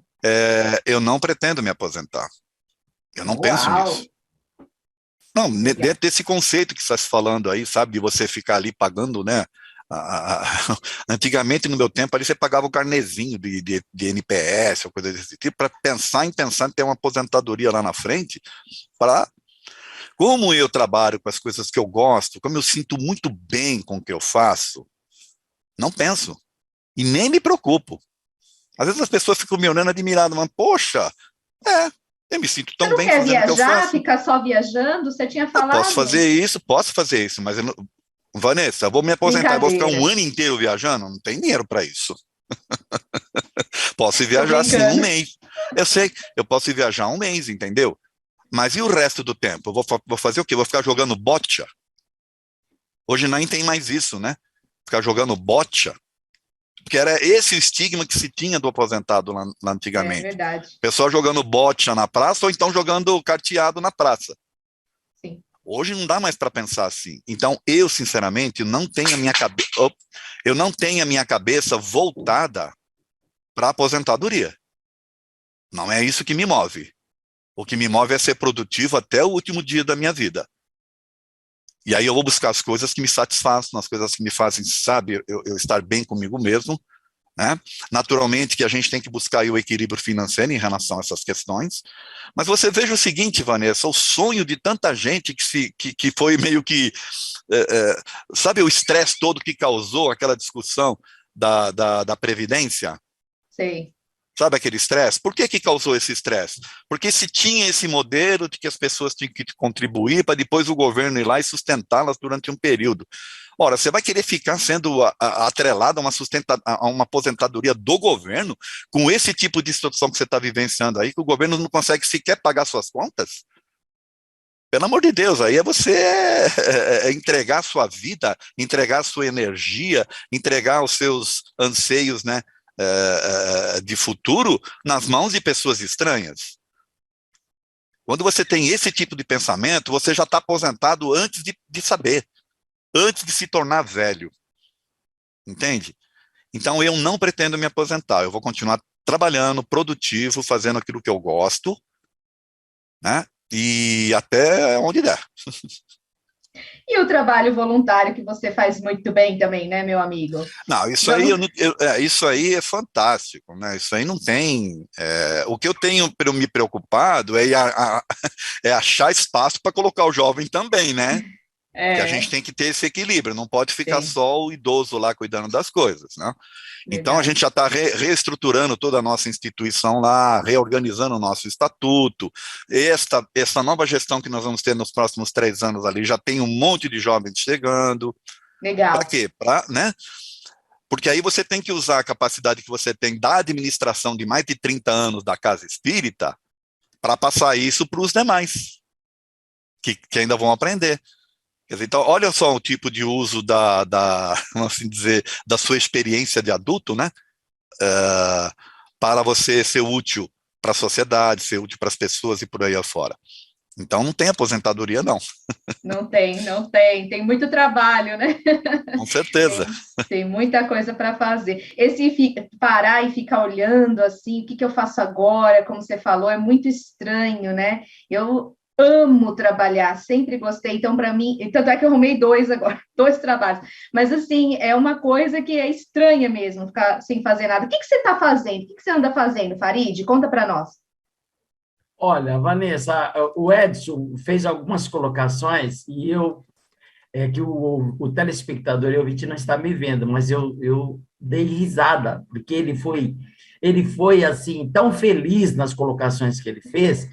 Eu não pretendo me aposentar, eu não penso nisso. Não, dentro desse conceito que você está se falando aí, sabe, de você ficar ali pagando, né, antigamente, no meu tempo, ali você pagava o carnezinho de NPS, ou coisa desse tipo, para pensar em ter uma aposentadoria lá na frente, como eu trabalho com as coisas que eu gosto, como eu sinto muito bem com o que eu faço, não penso, e nem me preocupo. Às vezes as pessoas ficam me olhando admirado, mas, poxa, eu me sinto tão bem fazendo o que eu faço. Você não quer viajar, ficar só viajando? Você tinha falado? Eu posso fazer isso, mas eu não... Vanessa, eu vou me aposentar, eu vou ficar um ano inteiro viajando? Não tem dinheiro para isso. Posso viajar assim um mês. Eu sei, eu posso viajar um mês, entendeu? Mas e o resto do tempo? Eu vou fazer o quê? Vou ficar jogando boccia? Hoje nem tem mais isso, né? Ficar jogando boccia. Porque era esse o estigma que se tinha do aposentado lá antigamente. É verdade. Pessoal jogando boccia na praça ou então jogando carteado na praça. Sim. Hoje não dá mais para pensar assim. Então, eu, sinceramente, não tenho a minha cabeça voltada para a aposentadoria. Não é isso que me move. O que me move é ser produtivo até o último dia da minha vida. E aí eu vou buscar as coisas que me satisfazem, as coisas que me fazem, sabe, eu estar bem comigo mesmo, né? Naturalmente que a gente tem que buscar aí o equilíbrio financeiro em relação a essas questões, mas você veja o seguinte, Vanessa, o sonho de tanta gente que foi meio que, sabe o estresse todo que causou aquela discussão da Previdência? Sei. Sabe aquele estresse? Por que causou esse estresse? Porque se tinha esse modelo de que as pessoas tinham que contribuir para depois o governo ir lá e sustentá-las durante um período. Ora, você vai querer ficar sendo atrelado a uma aposentadoria do governo com esse tipo de situação que você está vivenciando aí, que o governo não consegue sequer pagar suas contas? Pelo amor de Deus, aí é você entregar a sua vida, entregar a sua energia, entregar os seus anseios, né, de futuro nas mãos de pessoas estranhas. Quando você tem esse tipo de pensamento, você já está aposentado antes de saber, antes de se tornar velho, entende? Então eu não pretendo me aposentar, eu vou continuar trabalhando, produtivo, fazendo aquilo que eu gosto, né? E até onde der. E o trabalho voluntário que você faz muito bem também, né, meu amigo? Não, isso aí é fantástico, né? Isso aí não tem... o que eu tenho para me preocupado é achar espaço para colocar o jovem também, né? Que a gente tem que ter esse equilíbrio, não pode ficar só o idoso lá cuidando das coisas, né? Então a gente já está reestruturando toda a nossa instituição lá, reorganizando o nosso estatuto. Essa nova gestão que nós vamos ter nos próximos 3 anos ali, já tem um monte de jovens chegando. Legal. Para quê? Né? Porque aí você tem que usar a capacidade que você tem da administração de mais de 30 anos da casa espírita para passar isso para os demais, que ainda vão aprender. Quer dizer, então, olha só o tipo de uso vamos assim dizer, da sua experiência de adulto, né? Para você ser útil para a sociedade, ser útil para as pessoas e por aí afora. Então, não tem aposentadoria, não. Não tem, não tem. Tem muito trabalho, né? Com certeza. Tem muita coisa para fazer. Parar e ficar olhando assim, o que eu faço agora, como você falou, é muito estranho, né? Eu amo trabalhar, sempre gostei. Então, para mim, tanto é que eu arrumei 2 agora, 2 trabalhos. Mas, assim, é uma coisa que é estranha mesmo, ficar sem fazer nada. O que você está fazendo? O que você anda fazendo, Farid? Conta para nós. Olha, Vanessa, o Edson fez algumas colocações e que o telespectador e o ouvinte não está me vendo, mas eu dei risada, porque ele foi assim, tão feliz nas colocações que ele fez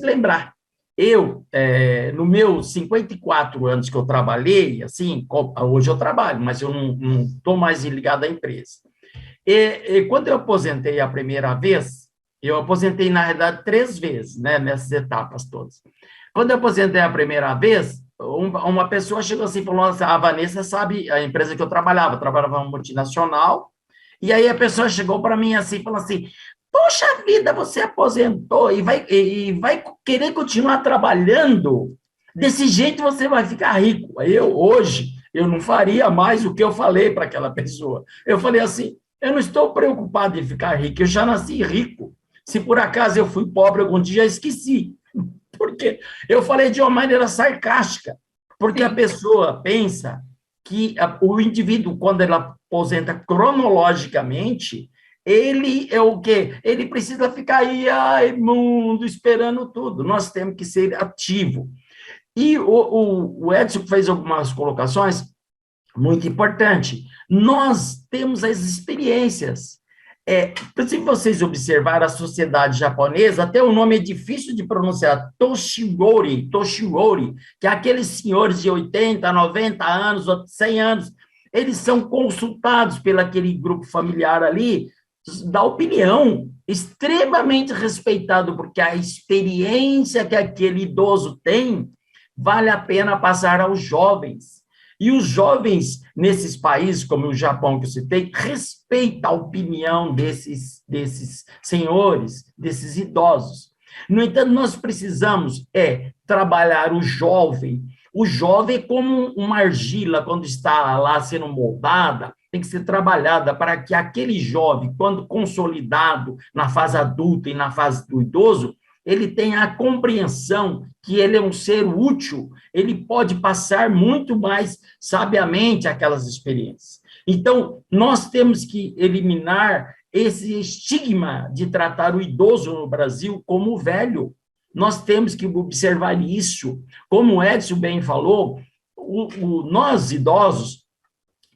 lembrar. No meus 54 anos que eu trabalhei, assim, hoje eu trabalho, mas eu não estou mais ligado à empresa. E quando eu aposentei a primeira vez, eu aposentei, na realidade, 3 vezes, né, nessas etapas todas. Quando eu aposentei a primeira vez, uma pessoa chegou assim e falou assim, a Vanessa sabe a empresa que eu trabalhava numa multinacional, e aí a pessoa chegou para mim assim e falou assim, poxa vida, você aposentou e vai querer continuar trabalhando? Desse jeito você vai ficar rico. Hoje, eu não faria mais o que eu falei para aquela pessoa. Eu falei assim, eu não estou preocupado em ficar rico, eu já nasci rico. Se por acaso eu fui pobre algum dia, eu esqueci. Porque eu falei de uma maneira sarcástica, porque a pessoa pensa que o indivíduo, quando ele aposenta cronologicamente, ele é o quê? Ele precisa ficar aí, mundo, esperando tudo. Nós temos que ser ativo. E o Edson fez algumas colocações muito importantes. Nós temos as experiências. Se vocês observarem a sociedade japonesa, até o nome é difícil de pronunciar, Toshigori, que é aqueles senhores de 80, 90 anos, 100 anos, eles são consultados pelo aquele grupo familiar ali, da opinião, extremamente respeitado, porque a experiência que aquele idoso tem, vale a pena passar aos jovens. E os jovens, nesses países, como o Japão que eu citei, respeitam a opinião desses senhores, desses idosos. No entanto, nós precisamos trabalhar o jovem. O jovem é como uma argila, quando está lá sendo moldada, tem que ser trabalhada para que aquele jovem, quando consolidado na fase adulta e na fase do idoso, ele tenha a compreensão que ele é um ser útil, ele pode passar muito mais sabiamente aquelas experiências. Então, nós temos que eliminar esse estigma de tratar o idoso no Brasil como velho. Nós temos que observar isso. Como o Edson bem falou, nós idosos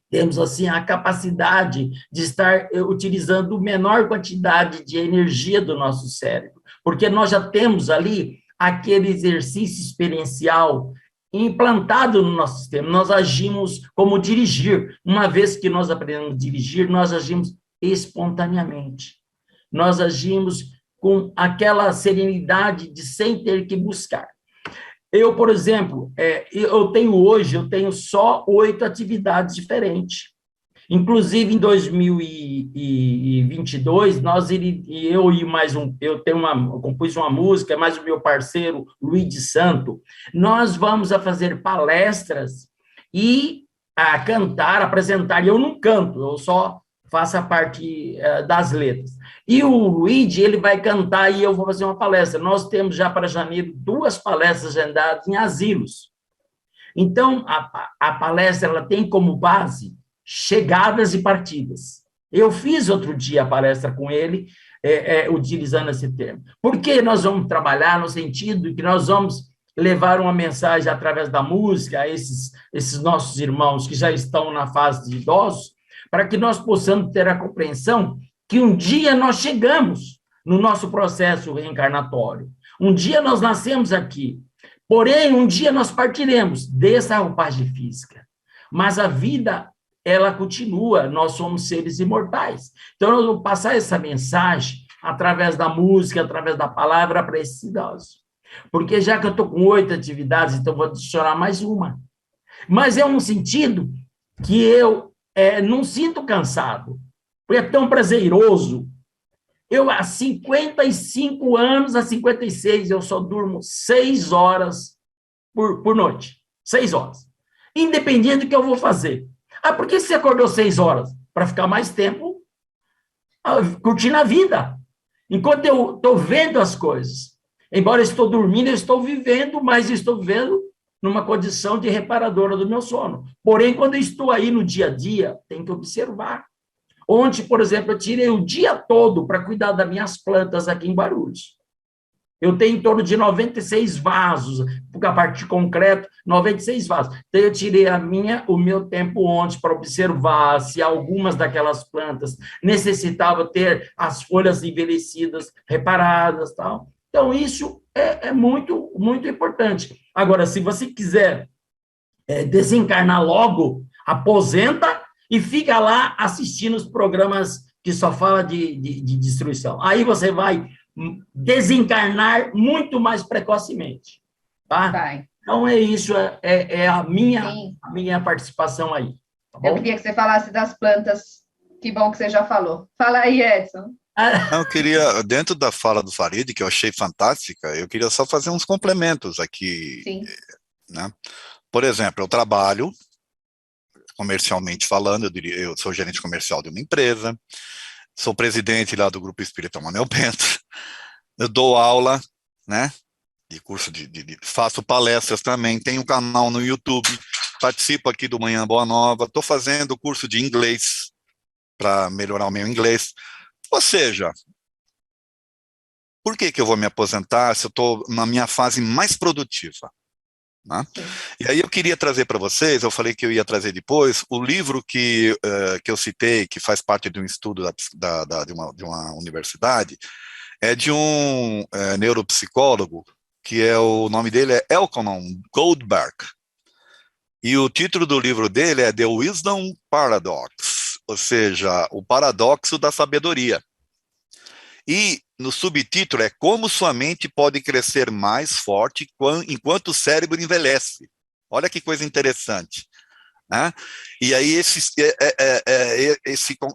temos assim a capacidade de estar utilizando menor quantidade de energia do nosso cérebro, porque nós já temos ali aquele exercício experiencial implantado no nosso sistema. Nós agimos como dirigir. Uma vez que nós aprendemos a dirigir, nós agimos espontaneamente. Nós agimos com aquela serenidade de sem ter que buscar. Eu, por exemplo, eu tenho só 8 atividades diferentes. Inclusive, em 2022, eu compus uma música, mais o meu parceiro, Luiz de Santo, nós vamos a fazer palestras e a cantar, apresentar, e eu não canto, eu só faço a parte das letras. E o Luigi, ele vai cantar e eu vou fazer uma palestra. Nós temos já para janeiro 2 palestras agendadas em asilos. Então, a palestra ela tem como base chegadas e partidas. Eu fiz outro dia a palestra com ele, utilizando esse termo. Por que nós vamos trabalhar no sentido que nós vamos levar uma mensagem através da música a esses nossos irmãos que já estão na fase de idosos, para que nós possamos ter a compreensão que um dia nós chegamos no nosso processo reencarnatório. Um dia nós nascemos aqui, porém, um dia nós partiremos dessa roupagem física. Mas a vida ela continua, nós somos seres imortais. Então, nós vamos passar essa mensagem através da música, através da palavra para esses idosos. Porque já que eu estou com 8 atividades, então vou adicionar mais uma. Mas é um sentido que eu não sinto cansado, porque é tão prazeroso. Eu, há 55 anos, há 56, eu só durmo 6 horas por noite. 6 horas. Independente do que eu vou fazer. Ah, por que você acordou 6 horas? Para ficar mais tempo curtindo a vida. Enquanto eu estou vendo as coisas. Embora eu estou dormindo, eu estou vivendo, mas estou vivendo numa condição de reparadora do meu sono. Porém, quando eu estou aí no dia a dia, tem que observar. Ontem, por exemplo, eu tirei o dia todo para cuidar das minhas plantas aqui em Guarulhos. Eu tenho em torno de 96 vasos, porque a partir de concreto, 96 vasos. Então, eu tirei o meu tempo ontem para observar se algumas daquelas plantas necessitavam ter as folhas envelhecidas, reparadas, tal. Então, isso é muito, muito importante. Agora, se você quiser desencarnar logo, aposenta e fica lá assistindo os programas que só fala de destruição. Aí você vai desencarnar muito mais precocemente. Tá? Vai. Então, é isso, é a minha participação aí. Tá bom? Eu queria que você falasse das plantas. Que bom que você já falou. Fala aí, Edson. Eu queria, dentro da fala do Farid, que eu achei fantástica, eu queria só fazer uns complementos aqui. Sim. Né? Por exemplo, eu trabalho, comercialmente falando, eu sou gerente comercial de uma empresa, sou presidente lá do Grupo Espírita Manuel Bento, eu dou aula, né, de curso faço palestras também, tenho um canal no YouTube, participo aqui do Manhã Boa Nova, estou fazendo curso de inglês para melhorar o meu inglês. Ou seja, por que eu vou me aposentar se eu estou na minha fase mais produtiva? Né? E aí eu queria trazer para vocês, eu falei que eu ia trazer depois, o livro que eu citei, que faz parte de um estudo de uma universidade, é de um neuropsicólogo, que o nome dele é Elknon Goldberg. E o título do livro dele é The Wisdom Paradox, ou seja, o paradoxo da sabedoria. E no subtítulo é Como sua mente pode crescer mais forte enquanto o cérebro envelhece. Olha que coisa interessante. Né? E aí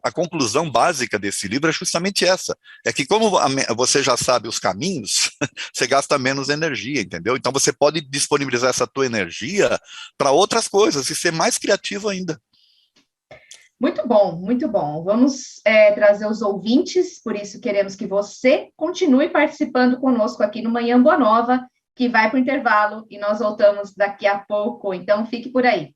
a conclusão básica desse livro é justamente essa. É que como você já sabe os caminhos, você gasta menos energia, entendeu? Então você pode disponibilizar essa tua energia para outras coisas e ser mais criativo ainda. Muito bom, muito bom. Vamos trazer os ouvintes, por isso queremos que você continue participando conosco aqui no Manhã Boa Nova, que vai para o intervalo e nós voltamos daqui a pouco, então fique por aí.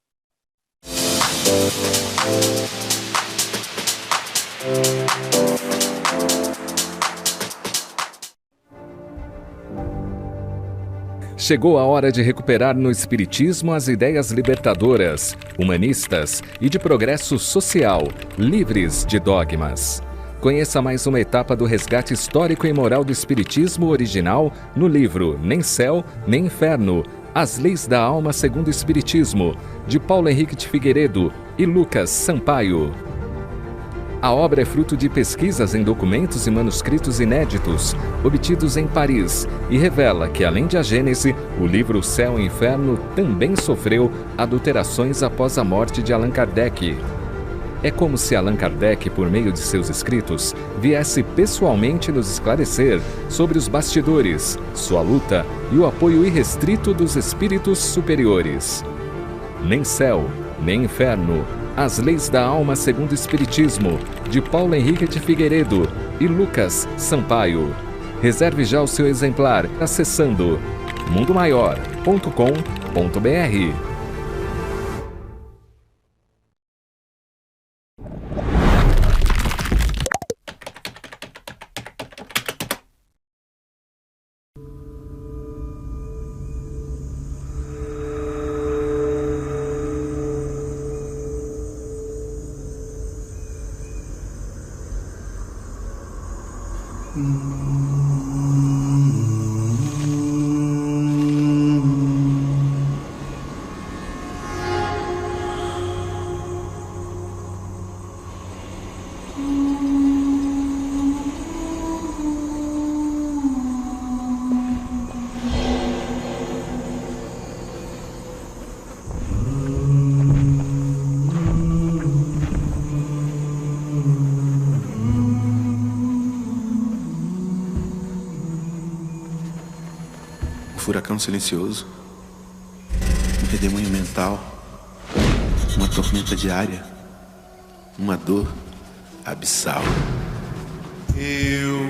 Chegou a hora de recuperar no Espiritismo as ideias libertadoras, humanistas e de progresso social, livres de dogmas. Conheça mais uma etapa do resgate histórico e moral do Espiritismo original no livro Nem Céu, Nem Inferno, As Leis da Alma segundo o Espiritismo, de Paulo Henrique de Figueiredo e Lucas Sampaio. A obra é fruto de pesquisas em documentos e manuscritos inéditos, obtidos em Paris, e revela que, além de A Gênese, o livro Céu e Inferno também sofreu adulterações após a morte de Allan Kardec. É como se Allan Kardec, por meio de seus escritos, viesse pessoalmente nos esclarecer sobre os bastidores, sua luta e o apoio irrestrito dos espíritos superiores. Nem Céu, Nem Inferno, As Leis da Alma segundo o Espiritismo, de Paulo Henrique de Figueiredo e Lucas Sampaio. Reserve já o seu exemplar acessando mundomaior.com.br. furacão silencioso, um redemoinho mental, uma tormenta diária, uma dor abissal. Eu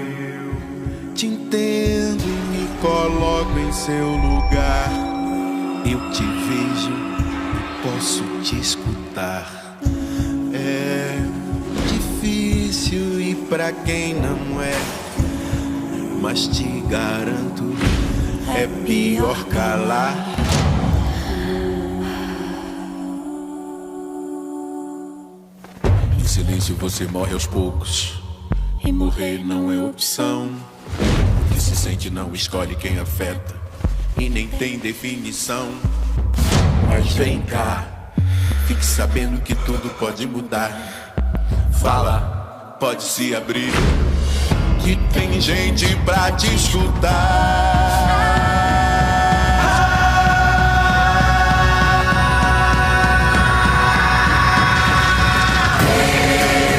te entendo e me coloco em seu lugar. Eu te vejo e posso te escutar. É difícil e pra quem não é, mas te garanto, é pior calar. Em silêncio você morre aos poucos. E morrer não é opção. O que se sente não escolhe quem afeta e nem tem definição. Mas vem cá, fique sabendo que tudo pode mudar. Fala, pode se abrir, que tem gente pra te escutar.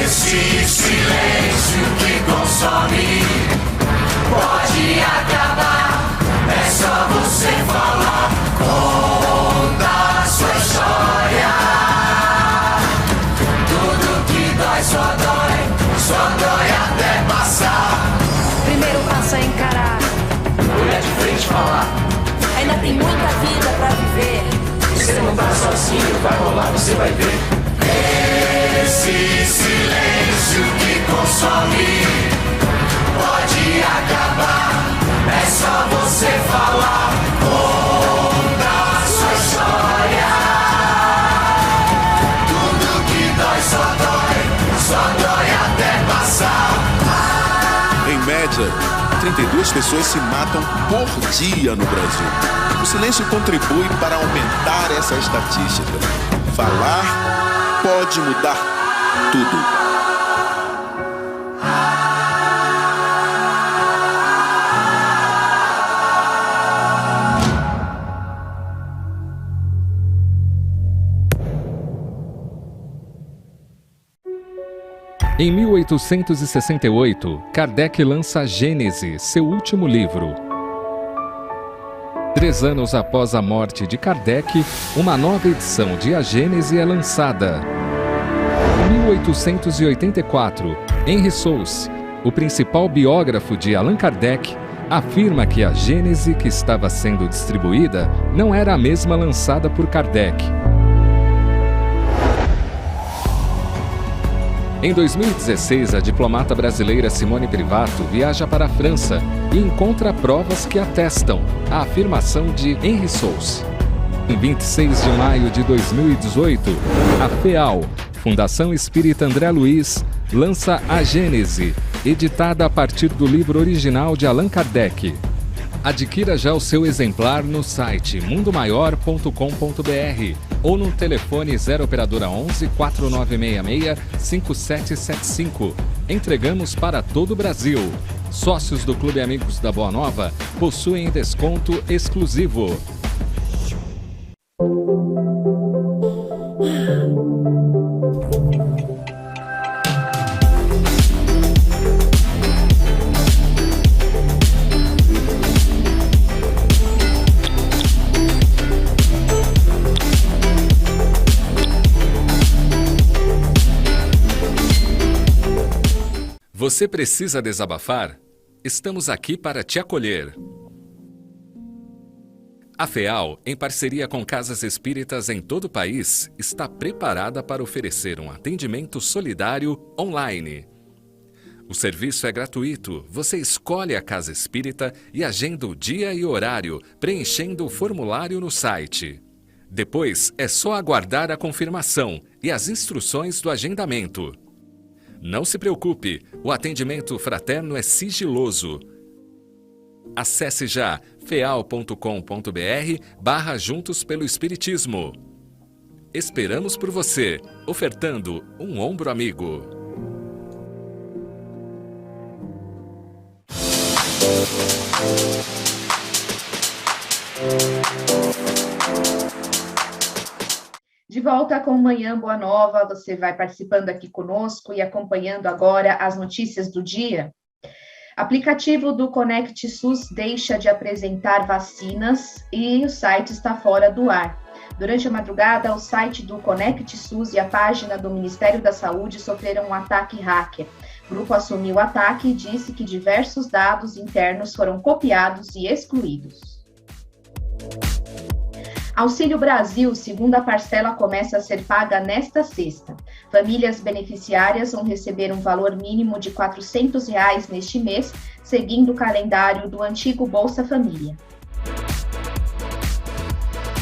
Esse silêncio que consome pode acabar. É só você falar. Conta a sua história. Tudo que dói só dói até passar. Primeiro passo é encarar. Olhar de frente e falar. Ainda tem muita vida pra viver. Você não tá sozinho, vai rolar, você vai ver. Esse silêncio que consome pode acabar. É só você falar. Conta a sua história. Tudo que dói só dói até passar. Em média, 32 pessoas se matam por dia no Brasil. O silêncio contribui para aumentar essa estatística. Falar pode mudar tudo. Em 1868, Kardec lança Gênese, seu último livro. 3 anos após a morte de Kardec, uma nova edição de A Gênese é lançada. Em 1884, Henry Souce, o principal biógrafo de Allan Kardec, afirma que a Gênese que estava sendo distribuída não era a mesma lançada por Kardec. Em 2016, a diplomata brasileira Simone Privato viaja para a França e encontra provas que atestam a afirmação de Henry Souce. Em 26 de maio de 2018, a FEAL, Fundação Espírita André Luiz, lança A Gênese, editada a partir do livro original de Allan Kardec. Adquira já o seu exemplar no site mundomaior.com.br ou no telefone 0 operadora 11 4966 5775. Entregamos para todo o Brasil. Sócios do Clube Amigos da Boa Nova possuem desconto exclusivo. Você precisa desabafar? Estamos aqui para te acolher. A FEAL, em parceria com casas espíritas em todo o país, está preparada para oferecer um atendimento solidário online. O serviço é gratuito. Você escolhe a casa espírita e agenda o dia e horário, preenchendo o formulário no site. Depois, é só aguardar a confirmação e as instruções do agendamento. Não se preocupe, o atendimento fraterno é sigiloso. Acesse já feal.com.br/Juntos pelo Espiritismo. Esperamos por você, ofertando um ombro amigo. De volta com Manhã Boa Nova, você vai participando aqui conosco e acompanhando agora as notícias do dia. Aplicativo do Conect SUS deixa de apresentar vacinas e o site está fora do ar. Durante a madrugada, o site do Conect SUS e a página do Ministério da Saúde sofreram um ataque hacker. O grupo assumiu o ataque e disse que diversos dados internos foram copiados e excluídos. Auxílio Brasil, segunda parcela começa a ser paga nesta sexta. Famílias beneficiárias vão receber um valor mínimo de R$ 400 neste mês, seguindo o calendário do antigo Bolsa Família.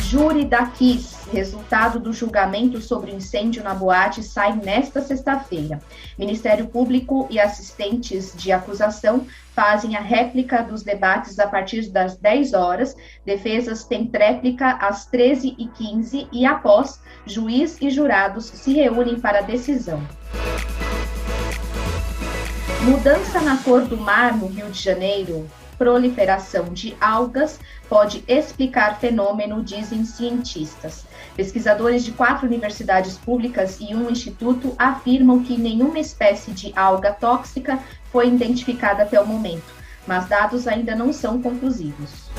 Júri da Kiss, resultado do julgamento sobre o incêndio na boate, sai nesta sexta-feira. Ministério Público e assistentes de acusação fazem a réplica dos debates a partir das 10 horas, defesas têm tréplica às 13h15 e após, juiz e jurados se reúnem para a decisão. Mudança na cor do mar no Rio de Janeiro. Proliferação de algas pode explicar fenômeno, dizem cientistas. Pesquisadores de 4 universidades públicas e um instituto afirmam que nenhuma espécie de alga tóxica foi identificada até o momento, mas dados ainda não são conclusivos.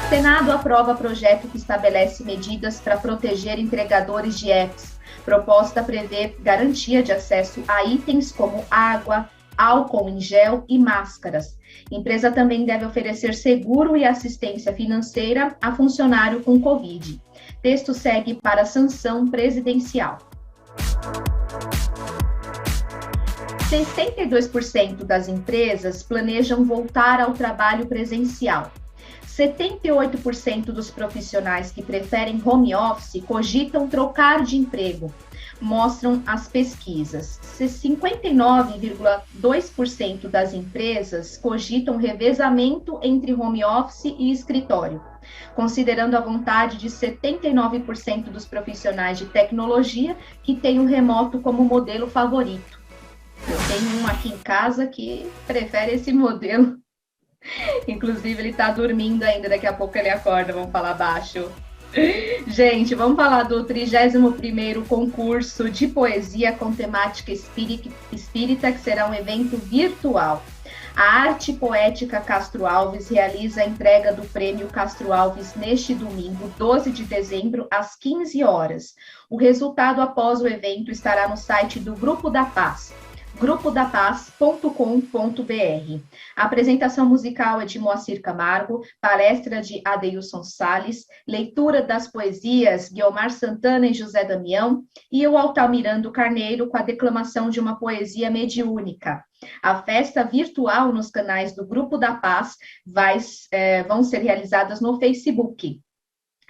Senado aprova projeto que estabelece medidas para proteger entregadores de apps. Proposta prevê garantia de acesso a itens como água, álcool em gel e máscaras. Empresa também deve oferecer seguro e assistência financeira a funcionário com Covid. Texto segue para sanção presidencial. 62% das empresas planejam voltar ao trabalho presencial. 78% dos profissionais que preferem home office cogitam trocar de emprego, mostram as pesquisas. 59,2% das empresas cogitam revezamento entre home office e escritório, considerando a vontade de 79% dos profissionais de tecnologia que têm o remoto como modelo favorito. Eu tenho um aqui em casa que prefere esse modelo. Inclusive, ele está dormindo ainda, daqui a pouco ele acorda, vamos falar baixo. Gente, vamos falar do 31º concurso de poesia com temática espírita, que será um evento virtual. A Arte Poética Castro Alves realiza a entrega do Prêmio Castro Alves neste domingo, 12 de dezembro, às 15 horas. O resultado após o evento estará no site do Grupo da Paz, grupodapaz.com.br. A apresentação musical é de Moacir Camargo, palestra de Adeilson Salles, leitura das poesias Guiomar Santana e José Damião, e o Altamirando Carneiro com a declamação de uma poesia mediúnica. A festa virtual nos canais do Grupo da Paz vão ser realizadas no Facebook.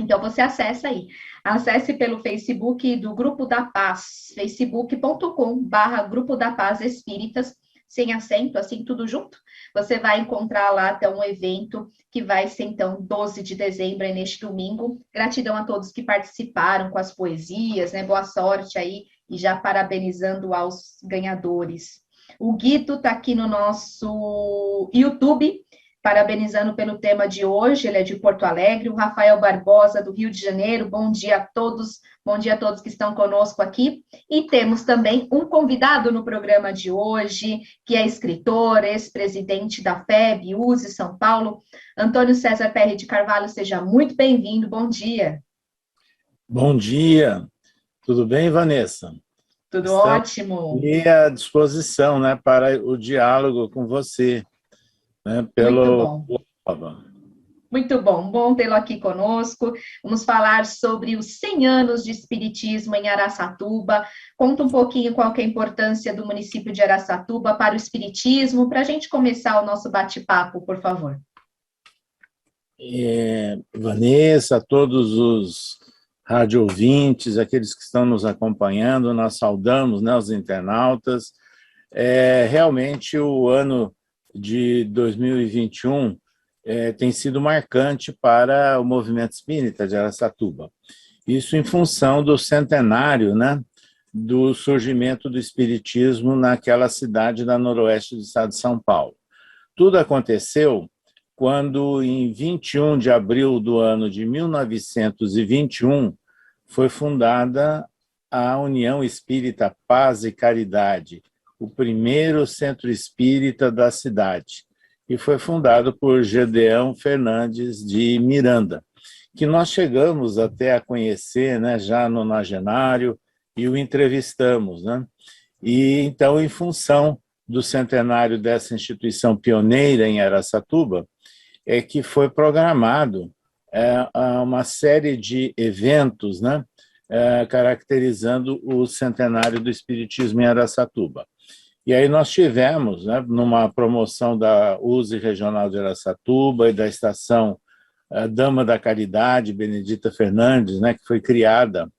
Então, você acesse pelo Facebook do Grupo da Paz, facebook.com/Grupo da Paz Espíritas, sem acento, assim, tudo junto. Você vai encontrar lá até um evento que vai ser, então, 12 de dezembro, neste domingo. Gratidão a todos que participaram com as poesias, né? Boa sorte aí, e já parabenizando aos ganhadores. O Guito está aqui no nosso YouTube, parabenizando pelo tema de hoje, ele é de Porto Alegre. O Rafael Barbosa, do Rio de Janeiro, bom dia a todos que estão conosco aqui. E temos também um convidado no programa de hoje, que é escritor, ex-presidente da FEB, USE São Paulo, Antônio César Perry de Carvalho, seja muito bem-vindo, bom dia. Bom dia, tudo bem, Vanessa? Tudo ótimo. E à disposição, né, para o diálogo com você. Muito bom tê-lo aqui conosco. Vamos falar sobre os 100 anos de espiritismo em Araçatuba. Conta um pouquinho qual que é a importância do município de Araçatuba para o espiritismo, para a gente começar o nosso bate-papo, por favor. Vanessa, todos os rádio ouvintes, aqueles que estão nos acompanhando, nós saudamos, né, os internautas. Realmente o ano de 2021 tem sido marcante para o movimento espírita de Araçatuba. Isso em função do centenário, né, do surgimento do espiritismo naquela cidade da noroeste do estado de São Paulo. Tudo aconteceu quando, em 21 de abril do ano de 1921, foi fundada a União Espírita Paz e Caridade, o primeiro centro espírita da cidade, e foi fundado por Gedeão Fernandes de Miranda, que nós chegamos até a conhecer, né, já no nonagenário, e o entrevistamos, né? E então, em função do centenário dessa instituição pioneira em Araçatuba, é que foi programado uma série de eventos, né, caracterizando o centenário do Espiritismo em Araçatuba. E aí nós tivemos, né, numa promoção da USE Regional de Araçatuba e da Estação Dama da Caridade, Benedita Fernandes, né, que foi criada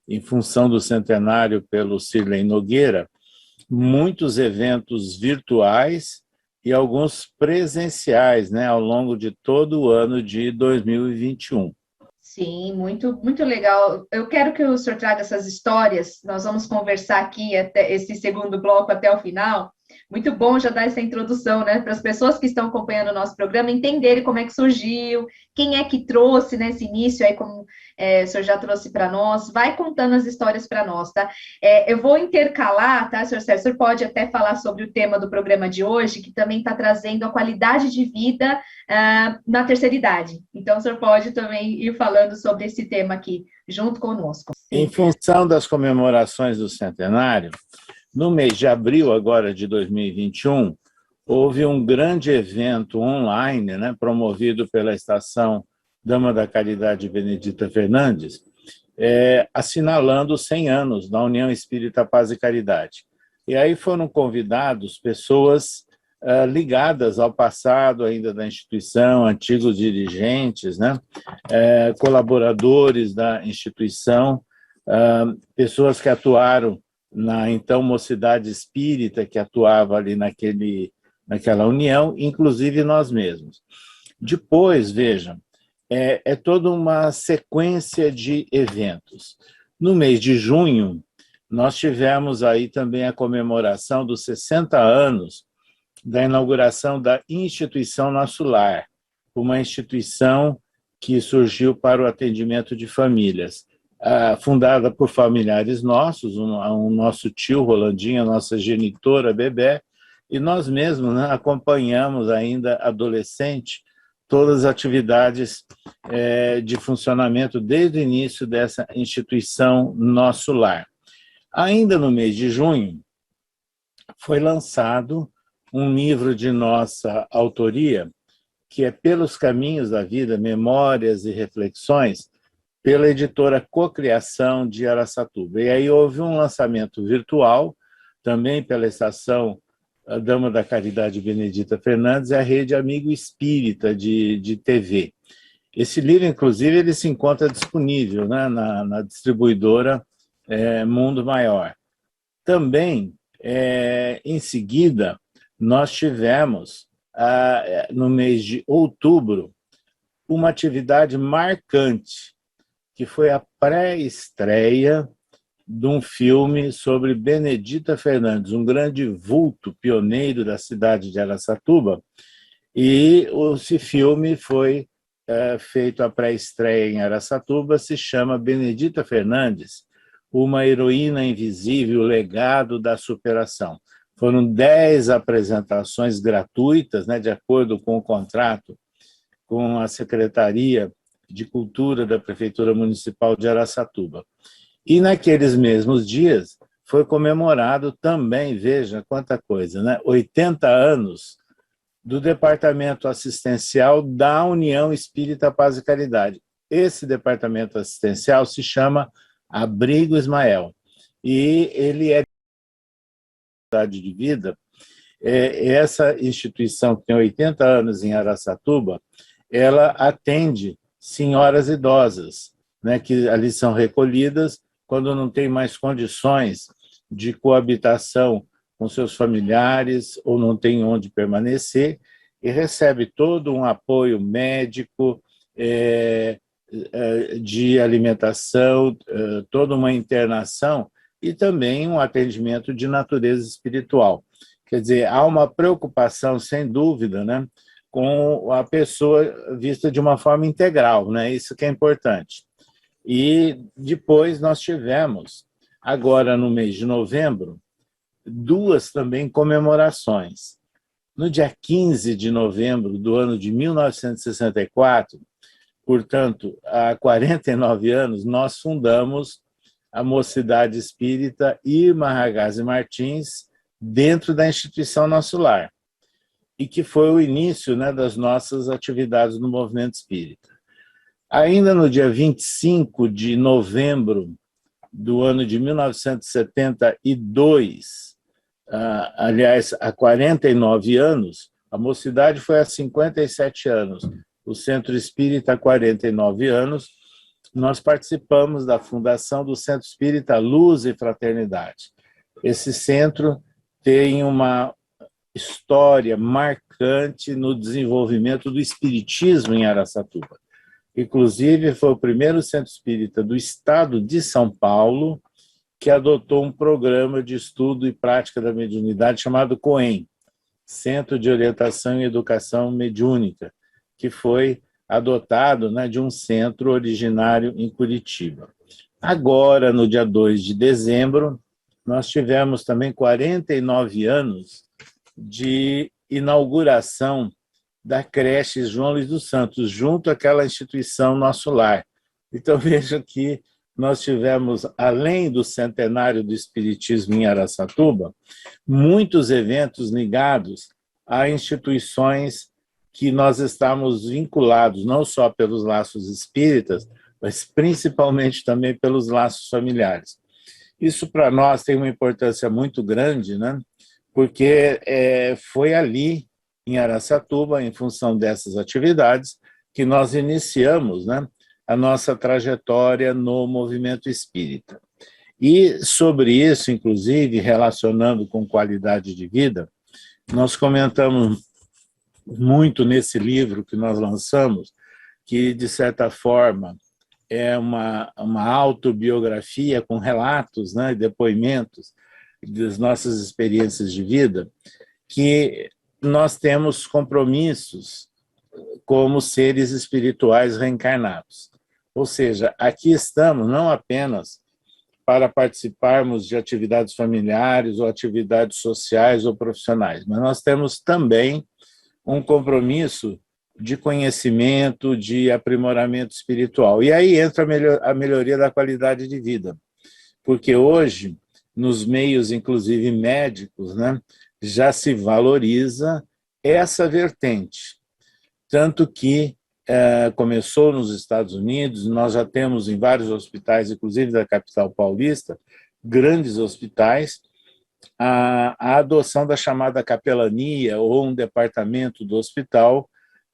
em função do centenário pelo Cirlei Nogueira, muitos eventos virtuais e alguns presenciais, né, ao longo de todo o ano de 2021. Sim, muito, muito legal. Eu quero que o senhor traga essas histórias, nós vamos conversar aqui até esse segundo bloco até o final. Muito bom já dar essa introdução, né, para as pessoas que estão acompanhando o nosso programa entenderem como é que surgiu, quem é que trouxe nesse início, aí como o senhor já trouxe para nós, vai contando as histórias para nós, tá? Eu vou intercalar, tá, senhor Sérgio? O senhor pode até falar sobre o tema do programa de hoje, que também está trazendo a qualidade de vida na terceira idade. Então, o senhor pode também ir falando sobre esse tema aqui, junto conosco. Em função das comemorações do centenário, no mês de abril agora de 2021, houve um grande evento online, né, promovido pela Estação Dama da Caridade Benedita Fernandes, assinalando os 100 anos da União Espírita Paz e Caridade. E aí foram convidados pessoas ligadas ao passado ainda da instituição, antigos dirigentes, né, colaboradores da instituição, pessoas que atuaram na então Mocidade Espírita, que atuava ali naquela união, inclusive nós mesmos. Depois, vejam, toda uma sequência de eventos. No mês de junho, nós tivemos aí também a comemoração dos 60 anos da inauguração da Instituição Nosso Lar, uma instituição que surgiu para o atendimento de famílias, fundada por familiares nossos, um nosso tio Rolandinho, a nossa genitora Bebé, e nós mesmos, né, acompanhamos ainda adolescente todas as atividades de funcionamento desde o início dessa instituição Nosso Lar. Ainda no mês de junho, foi lançado um livro de nossa autoria, que é Pelos Caminhos da Vida, Memórias e Reflexões, pela editora Cocriação de Araçatuba. E aí houve um lançamento virtual, também pela Estação Dama da Caridade Benedita Fernandes e a Rede Amigo Espírita de TV. Esse livro, inclusive, ele se encontra disponível, né, na distribuidora Mundo Maior. Também, em seguida, nós tivemos, no mês de outubro, uma atividade marcante, que foi a pré-estreia de um filme sobre Benedita Fernandes, um grande vulto pioneiro da cidade de Araçatuba, e esse filme foi feito a pré-estreia em Araçatuba, se chama Benedita Fernandes, uma heroína invisível, o legado da superação. Foram 10 apresentações gratuitas, né, de acordo com o contrato com a Secretaria de Cultura da Prefeitura Municipal de Araçatuba. E naqueles mesmos dias foi comemorado também, veja quanta coisa, né, 80 anos do Departamento Assistencial da União Espírita Paz e Caridade. Esse departamento assistencial se chama Abrigo Ismael, e ele é de vida. Essa instituição, que tem 80 anos em Araçatuba, ela atende senhoras idosas, né, que ali são recolhidas quando não tem mais condições de coabitação com seus familiares ou não tem onde permanecer, e recebe todo um apoio médico, de alimentação, toda uma internação e também um atendimento de natureza espiritual. Quer dizer, há uma preocupação, sem dúvida, né, com a pessoa vista de uma forma integral, né? Isso que é importante. E depois nós tivemos, agora no mês de novembro, duas também comemorações. No dia 15 de novembro do ano de 1964, portanto, há 49 anos, nós fundamos a Mocidade Espírita Irma Ragazzi Martins dentro da instituição Nosso Lar, e que foi o início, né, das nossas atividades no movimento espírita. Ainda no dia 25 de novembro do ano de 1972, aliás, há 49 anos, a Mocidade foi há 57 anos, o Centro Espírita há 49 anos, nós participamos da fundação do Centro Espírita Luz e Fraternidade. Esse centro tem uma história marcante no desenvolvimento do espiritismo em Araçatuba. Inclusive, foi o primeiro centro espírita do estado de São Paulo que adotou um programa de estudo e prática da mediunidade chamado COEM, Centro de Orientação e Educação Mediúnica, que foi adotado, né, de um centro originário em Curitiba. Agora, no dia 2 de dezembro, nós tivemos também 49 anos de inauguração da creche João Luiz dos Santos, junto àquela instituição Nosso Lar. Então, veja que nós tivemos, além do centenário do Espiritismo em Araçatuba, muitos eventos ligados a instituições que nós estamos vinculados, não só pelos laços espíritas, mas principalmente também pelos laços familiares. Isso, para nós, tem uma importância muito grande, né? Porque foi ali, em Araçatuba, em função dessas atividades, que nós iniciamos, né, a nossa trajetória no movimento espírita. E sobre isso, inclusive, relacionando com qualidade de vida, nós comentamos muito nesse livro que nós lançamos, que, de certa forma, é uma autobiografia com relatos, né, e depoimentos das nossas experiências de vida, que nós temos compromissos como seres espirituais reencarnados. Ou seja, aqui estamos não apenas para participarmos de atividades familiares ou atividades sociais ou profissionais, mas nós temos também um compromisso de conhecimento, de aprimoramento espiritual. E aí entra a melhoria da qualidade de vida, porque hoje, nos meios, inclusive médicos, né, já se valoriza essa vertente. Tanto que começou nos Estados Unidos, nós já temos em vários hospitais, inclusive da capital paulista, grandes hospitais, a adoção da chamada capelania, ou um departamento do hospital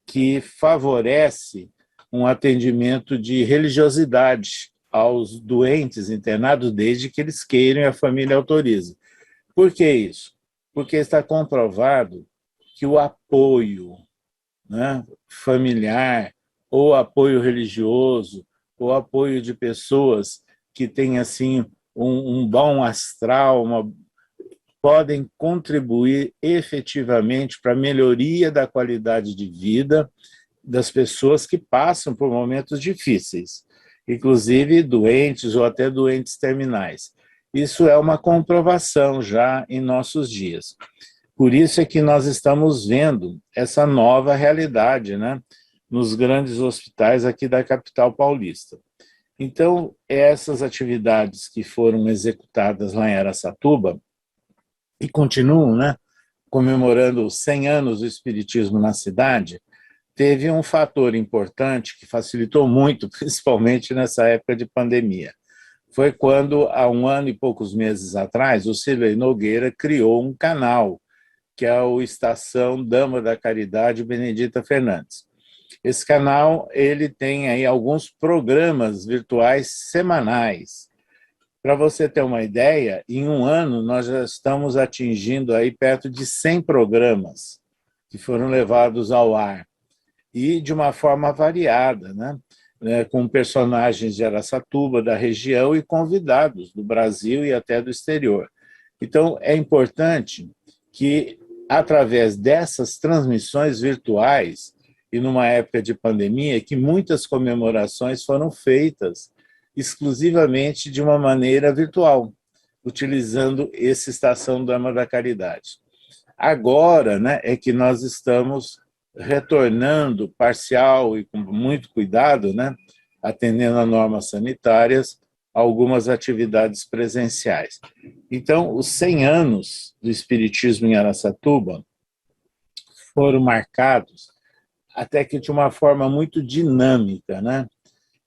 que favorece um atendimento de religiosidade aos doentes internados, desde que eles queiram e a família autorize. Por que isso? Porque está comprovado que o apoio, né, familiar, ou apoio religioso, ou apoio de pessoas que têm assim um bom astral, podem contribuir efetivamente para a melhoria da qualidade de vida das pessoas que passam por momentos difíceis, inclusive doentes ou até doentes terminais. Isso é uma comprovação já em nossos dias. Por isso é que nós estamos vendo essa nova realidade, né, nos grandes hospitais aqui da capital paulista. Então, essas atividades que foram executadas lá em Araçatuba e continuam, né, comemorando os 100 anos do Espiritismo na cidade, teve um fator importante que facilitou muito, principalmente nessa época de pandemia. Foi quando, há um ano e poucos meses atrás, o Cirlei Nogueira criou um canal, que é o Estação Dama da Caridade Benedita Fernandes. Esse canal ele tem aí alguns programas virtuais semanais. Para você ter uma ideia, em um ano nós já estamos atingindo aí perto de 100 programas que foram levados ao ar, e de uma forma variada, né? Com personagens de Araçatuba, da região, e convidados do Brasil e até do exterior. Então, é importante que, através dessas transmissões virtuais, e numa época de pandemia, que muitas comemorações foram feitas exclusivamente de uma maneira virtual, utilizando esse Estação Dama da Caridade. Agora, né, é que nós estamos retornando parcial e com muito cuidado, né, atendendo a normas sanitárias, algumas atividades presenciais. Então, os 100 anos do Espiritismo em Araçatuba foram marcados até que de uma forma muito dinâmica, né?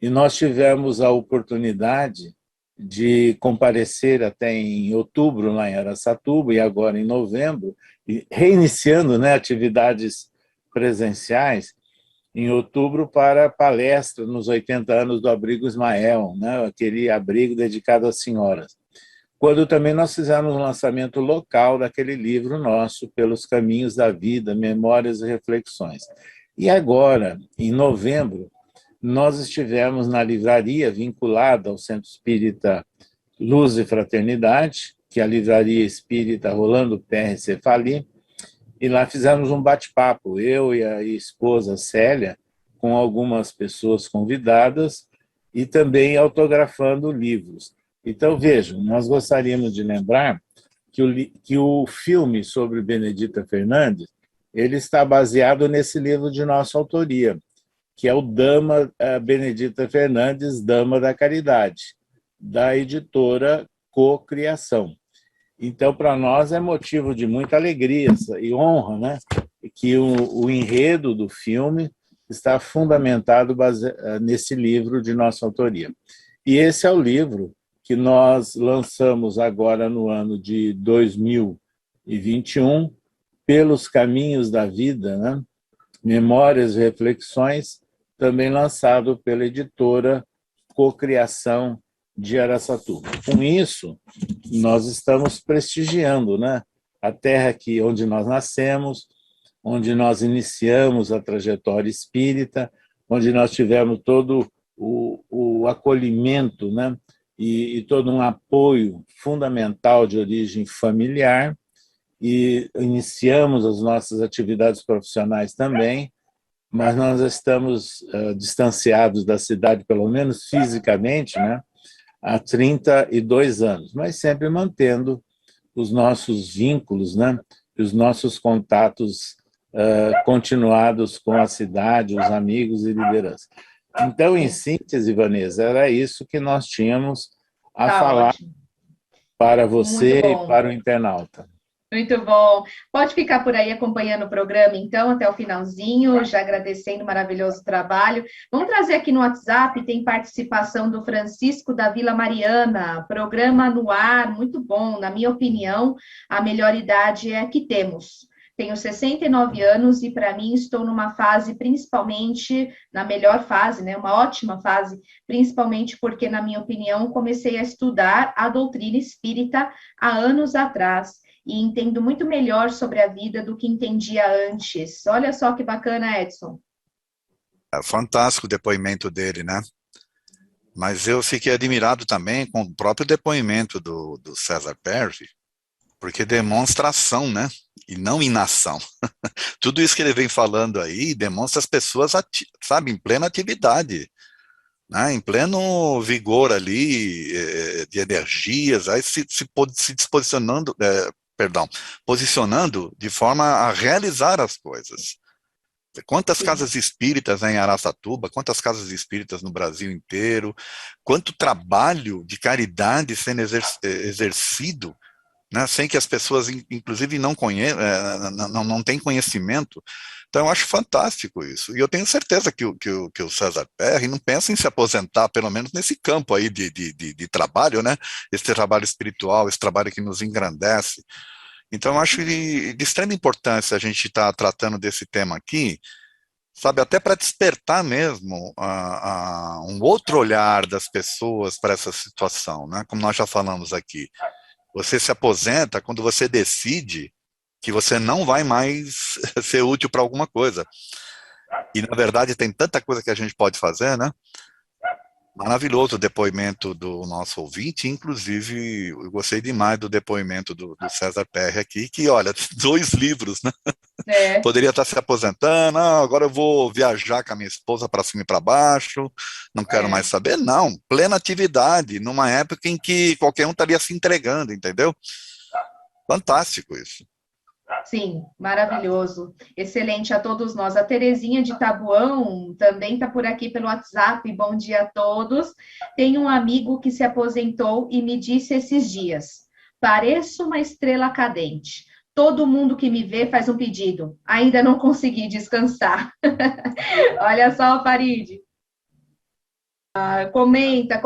E nós tivemos a oportunidade de comparecer até em outubro lá em Araçatuba e agora em novembro, reiniciando, né, atividades presenciais em outubro para palestra nos 80 anos do Abrigo Ismael, né, aquele abrigo dedicado às senhoras. Quando também nós fizemos um lançamento local daquele livro nosso, Pelos Caminhos da Vida, Memórias e Reflexões. E agora, em novembro, nós estivemos na livraria vinculada ao Centro Espírita Luz e Fraternidade, que é a livraria espírita Rolando Perry Cefali, e lá fizemos um bate-papo, eu e a esposa Célia, com algumas pessoas convidadas e também autografando livros. Então, vejam, nós gostaríamos de lembrar que o filme sobre Benedita Fernandes ele está baseado nesse livro de nossa autoria, que é o Dama Benedita Fernandes, Dama da Caridade, da editora Cocriação. Então, para nós é motivo de muita alegria e honra, né, que o enredo do filme está fundamentado nesse livro de nossa autoria. E esse é o livro que nós lançamos agora no ano de 2021, Pelos Caminhos da Vida, né, Memórias e Reflexões, também lançado pela editora Cocriação de Araçatuba. Com isso, nós estamos prestigiando, né, a terra onde nós nascemos, onde nós iniciamos a trajetória espírita, onde nós tivemos todo o acolhimento, né, e todo um apoio fundamental de origem familiar, e iniciamos as nossas atividades profissionais também, mas nós estamos distanciados da cidade, pelo menos fisicamente, né, há 32 anos, mas sempre mantendo os nossos vínculos, né, e os nossos contatos continuados com a cidade, os amigos e liderança. Então, em síntese, Vanessa, era isso que nós tínhamos a falar ótimo. Para você e para o internauta. Muito bom. Pode ficar por aí acompanhando o programa, então, até o finalzinho, já agradecendo o maravilhoso trabalho. Vamos trazer aqui no WhatsApp, tem participação do Francisco da Vila Mariana, programa no ar, muito bom. Na minha opinião, a melhor idade é a que temos. Tenho 69 anos e, para mim, estou numa fase, principalmente, na melhor fase, né? Uma ótima fase, principalmente porque, na minha opinião, comecei a estudar a doutrina espírita há anos atrás. E entendo muito melhor sobre a vida do que entendia antes. Olha só que bacana, Edson. É fantástico o depoimento dele, né? Mas eu fiquei admirado também com o próprio depoimento do César Perry, porque demonstra ação, né? E não inação. Tudo isso que ele vem falando aí demonstra as pessoas, sabe, em plena atividade, né? Em pleno vigor ali, de energias, aí se disposicionando... posicionando de forma a realizar as coisas. Quantas casas espíritas em Araçatuba, quantas casas espíritas no Brasil inteiro, quanto trabalho de caridade sendo exercido, né, sem que as pessoas, inclusive, não têm conhecimento. Então, eu acho fantástico isso. E eu tenho certeza que o César Perry não pensa em se aposentar, pelo menos nesse campo aí de trabalho, né? Esse trabalho espiritual, esse trabalho que nos engrandece. Então, eu acho de extrema importância a gente estar tratando desse tema aqui, sabe, até para despertar mesmo um outro olhar das pessoas para essa situação, né? Como nós já falamos aqui. Você se aposenta quando você decide que você não vai mais ser útil para alguma coisa. E, na verdade, tem tanta coisa que a gente pode fazer, né? Maravilhoso o depoimento do nosso ouvinte, inclusive eu gostei demais do depoimento do César Perry aqui, que olha, 2 livros, né? Poderia estar se aposentando, agora eu vou viajar com a minha esposa para cima e para baixo, não quero mais saber, não, plena atividade, numa época em que qualquer um estaria se entregando, entendeu? Fantástico isso. Sim, maravilhoso. Excelente a todos nós. A Terezinha de Tabuão também está por aqui pelo WhatsApp. Bom dia a todos. Tem um amigo que se aposentou e me disse esses dias: pareço uma estrela cadente. Todo mundo que me vê faz um pedido. Ainda não consegui descansar. Olha só, Farid. Comenta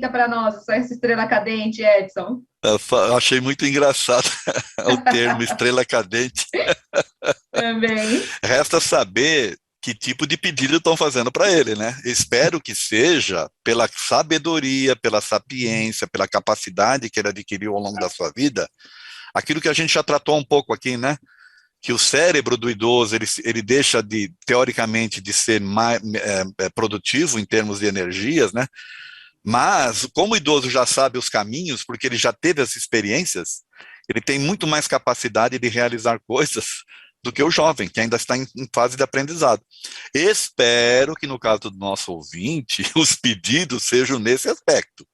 para nós essa estrela cadente, Edson. Eu achei muito engraçado o termo estrela cadente. Também. Resta saber que tipo de pedido estão fazendo para ele, né? Espero que seja pela sabedoria, pela sapiência, pela capacidade que ele adquiriu ao longo da sua vida, aquilo que a gente já tratou um pouco aqui, né? Que o cérebro do idoso, ele deixa de, teoricamente, de ser mais produtivo em termos de energias, né? Mas, como o idoso já sabe os caminhos, porque ele já teve as experiências, ele tem muito mais capacidade de realizar coisas do que o jovem, que ainda está em fase de aprendizado. Espero que, no caso do nosso ouvinte, os pedidos sejam nesse aspecto.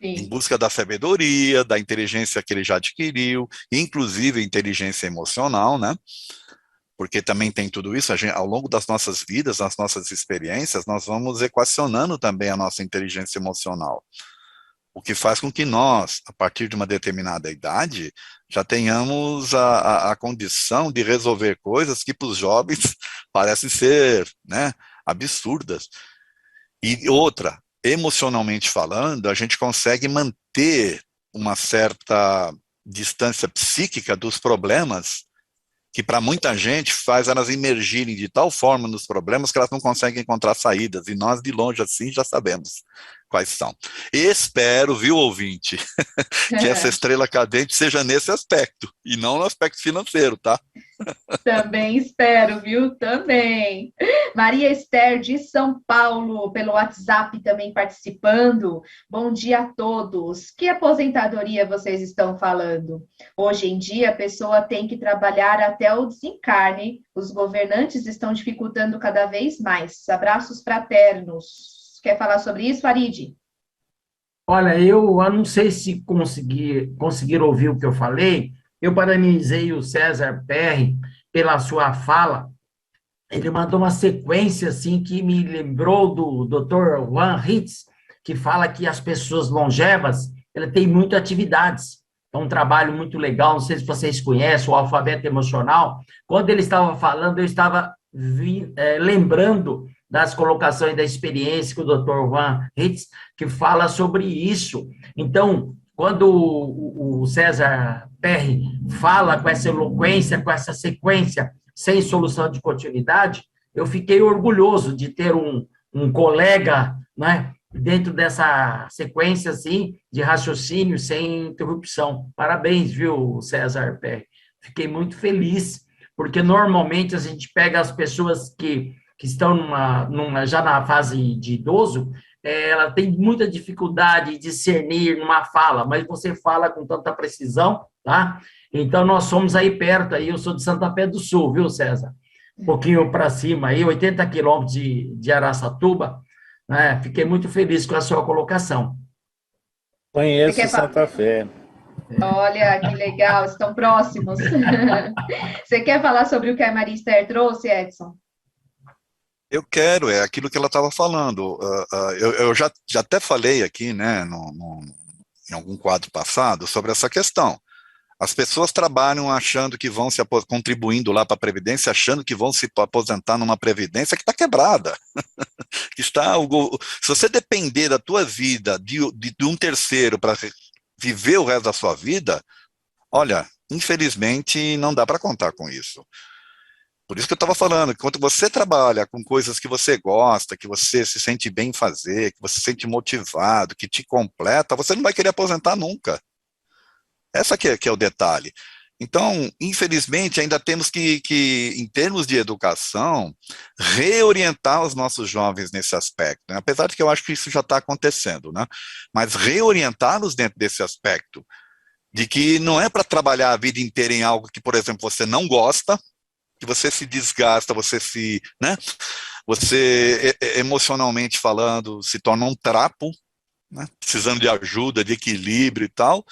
Sim. Em busca da sabedoria, da inteligência que ele já adquiriu, inclusive inteligência emocional, né? Porque também tem tudo isso, ao longo das nossas vidas, das nossas experiências, nós vamos equacionando também a nossa inteligência emocional. O que faz com que nós, a partir de uma determinada idade, já tenhamos a condição de resolver coisas que para os jovens parecem ser, né, absurdas. E outra, emocionalmente falando, a gente consegue manter uma certa distância psíquica dos problemas que para muita gente faz elas emergirem de tal forma nos problemas que elas não conseguem encontrar saídas, e nós de longe assim já sabemos quais são. Espero, viu, ouvinte, que essa estrela cadente seja nesse aspecto, e não no aspecto financeiro, tá? Também espero, viu? Também. Maria Esther de São Paulo, pelo WhatsApp também participando. Bom dia a todos. Que aposentadoria vocês estão falando? Hoje em dia, a pessoa tem que trabalhar até o desencarne. Os governantes estão dificultando cada vez mais. Abraços fraternos. Quer falar sobre isso, Farid? Olha, eu não sei se conseguiram ouvir o que eu falei. Eu parabenizei o César Perry pela sua fala. Ele mandou uma sequência assim que me lembrou do Dr. Juan Ritz, que fala que as pessoas longevas, ela tem muitas atividades. É um trabalho muito legal, não sei se vocês conhecem, o alfabeto emocional. Quando ele estava falando, eu estava lembrando das colocações da experiência com o Dr. Juan Ritz, que fala sobre isso. Então, quando o César Perry fala com essa eloquência, com essa sequência, sem solução de continuidade, eu fiquei orgulhoso de ter um colega, né, dentro dessa sequência assim, de raciocínio sem interrupção. Parabéns, viu, César Perry? Fiquei muito feliz, porque normalmente a gente pega as pessoas que estão já na fase de idoso, ela tem muita dificuldade de discernir numa fala, mas você fala com tanta precisão, tá? Então, nós somos aí perto, aí eu sou de Santa Fé do Sul, viu, César? Um pouquinho para cima, aí, 80 quilômetros de Araçatuba, né? Fiquei muito feliz com a sua colocação. Conheço Santa Fé. Olha, que legal, estão próximos. Você quer falar sobre o que a Maria Esther trouxe, Edson? Eu quero, é aquilo que ela estava falando. Eu já até falei aqui, né, em algum quadro passado, sobre essa questão. As pessoas trabalham achando que vão contribuindo lá para a Previdência, achando que vão se aposentar numa Previdência que está quebrada. Se você depender da tua vida, de um terceiro para viver o resto da sua vida, olha, infelizmente não dá para contar com isso. Por isso que eu estava falando, que quando você trabalha com coisas que você gosta, que você se sente bem em fazer, que você se sente motivado, que te completa, você não vai querer aposentar nunca. Essa que é o detalhe. Então, infelizmente, ainda temos que, em termos de educação, reorientar os nossos jovens nesse aspecto, né? Apesar de que eu acho que isso já está acontecendo, né? Mas reorientá-los dentro desse aspecto, de que não é para trabalhar a vida inteira em algo que, por exemplo, você não gosta, que você se desgasta, você se, né? Você, emocionalmente falando, se torna um trapo, né? Precisando de ajuda, de equilíbrio e tal,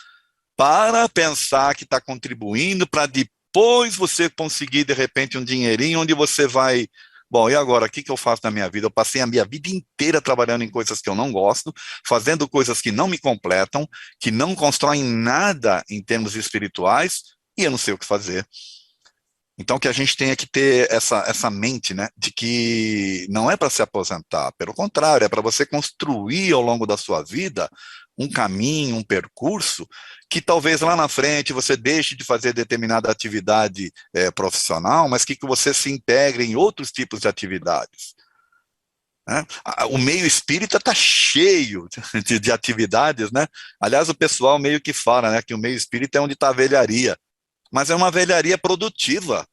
para pensar que está contribuindo, para depois você conseguir, de repente, um dinheirinho onde você vai, bom, e agora, o que eu faço na minha vida? Eu passei a minha vida inteira trabalhando em coisas que eu não gosto, fazendo coisas que não me completam, que não constroem nada em termos espirituais, e eu não sei o que fazer. Então, que a gente tenha que ter essa mente, né, de que não é para se aposentar, pelo contrário, é para você construir ao longo da sua vida um caminho, um percurso, que talvez lá na frente você deixe de fazer determinada atividade profissional, mas que você se integre em outros tipos de atividades. Né? O meio espírita está cheio de atividades, né? Aliás, o pessoal meio que fala, né, que o meio espírita é onde está a velharia, mas é uma velharia produtiva,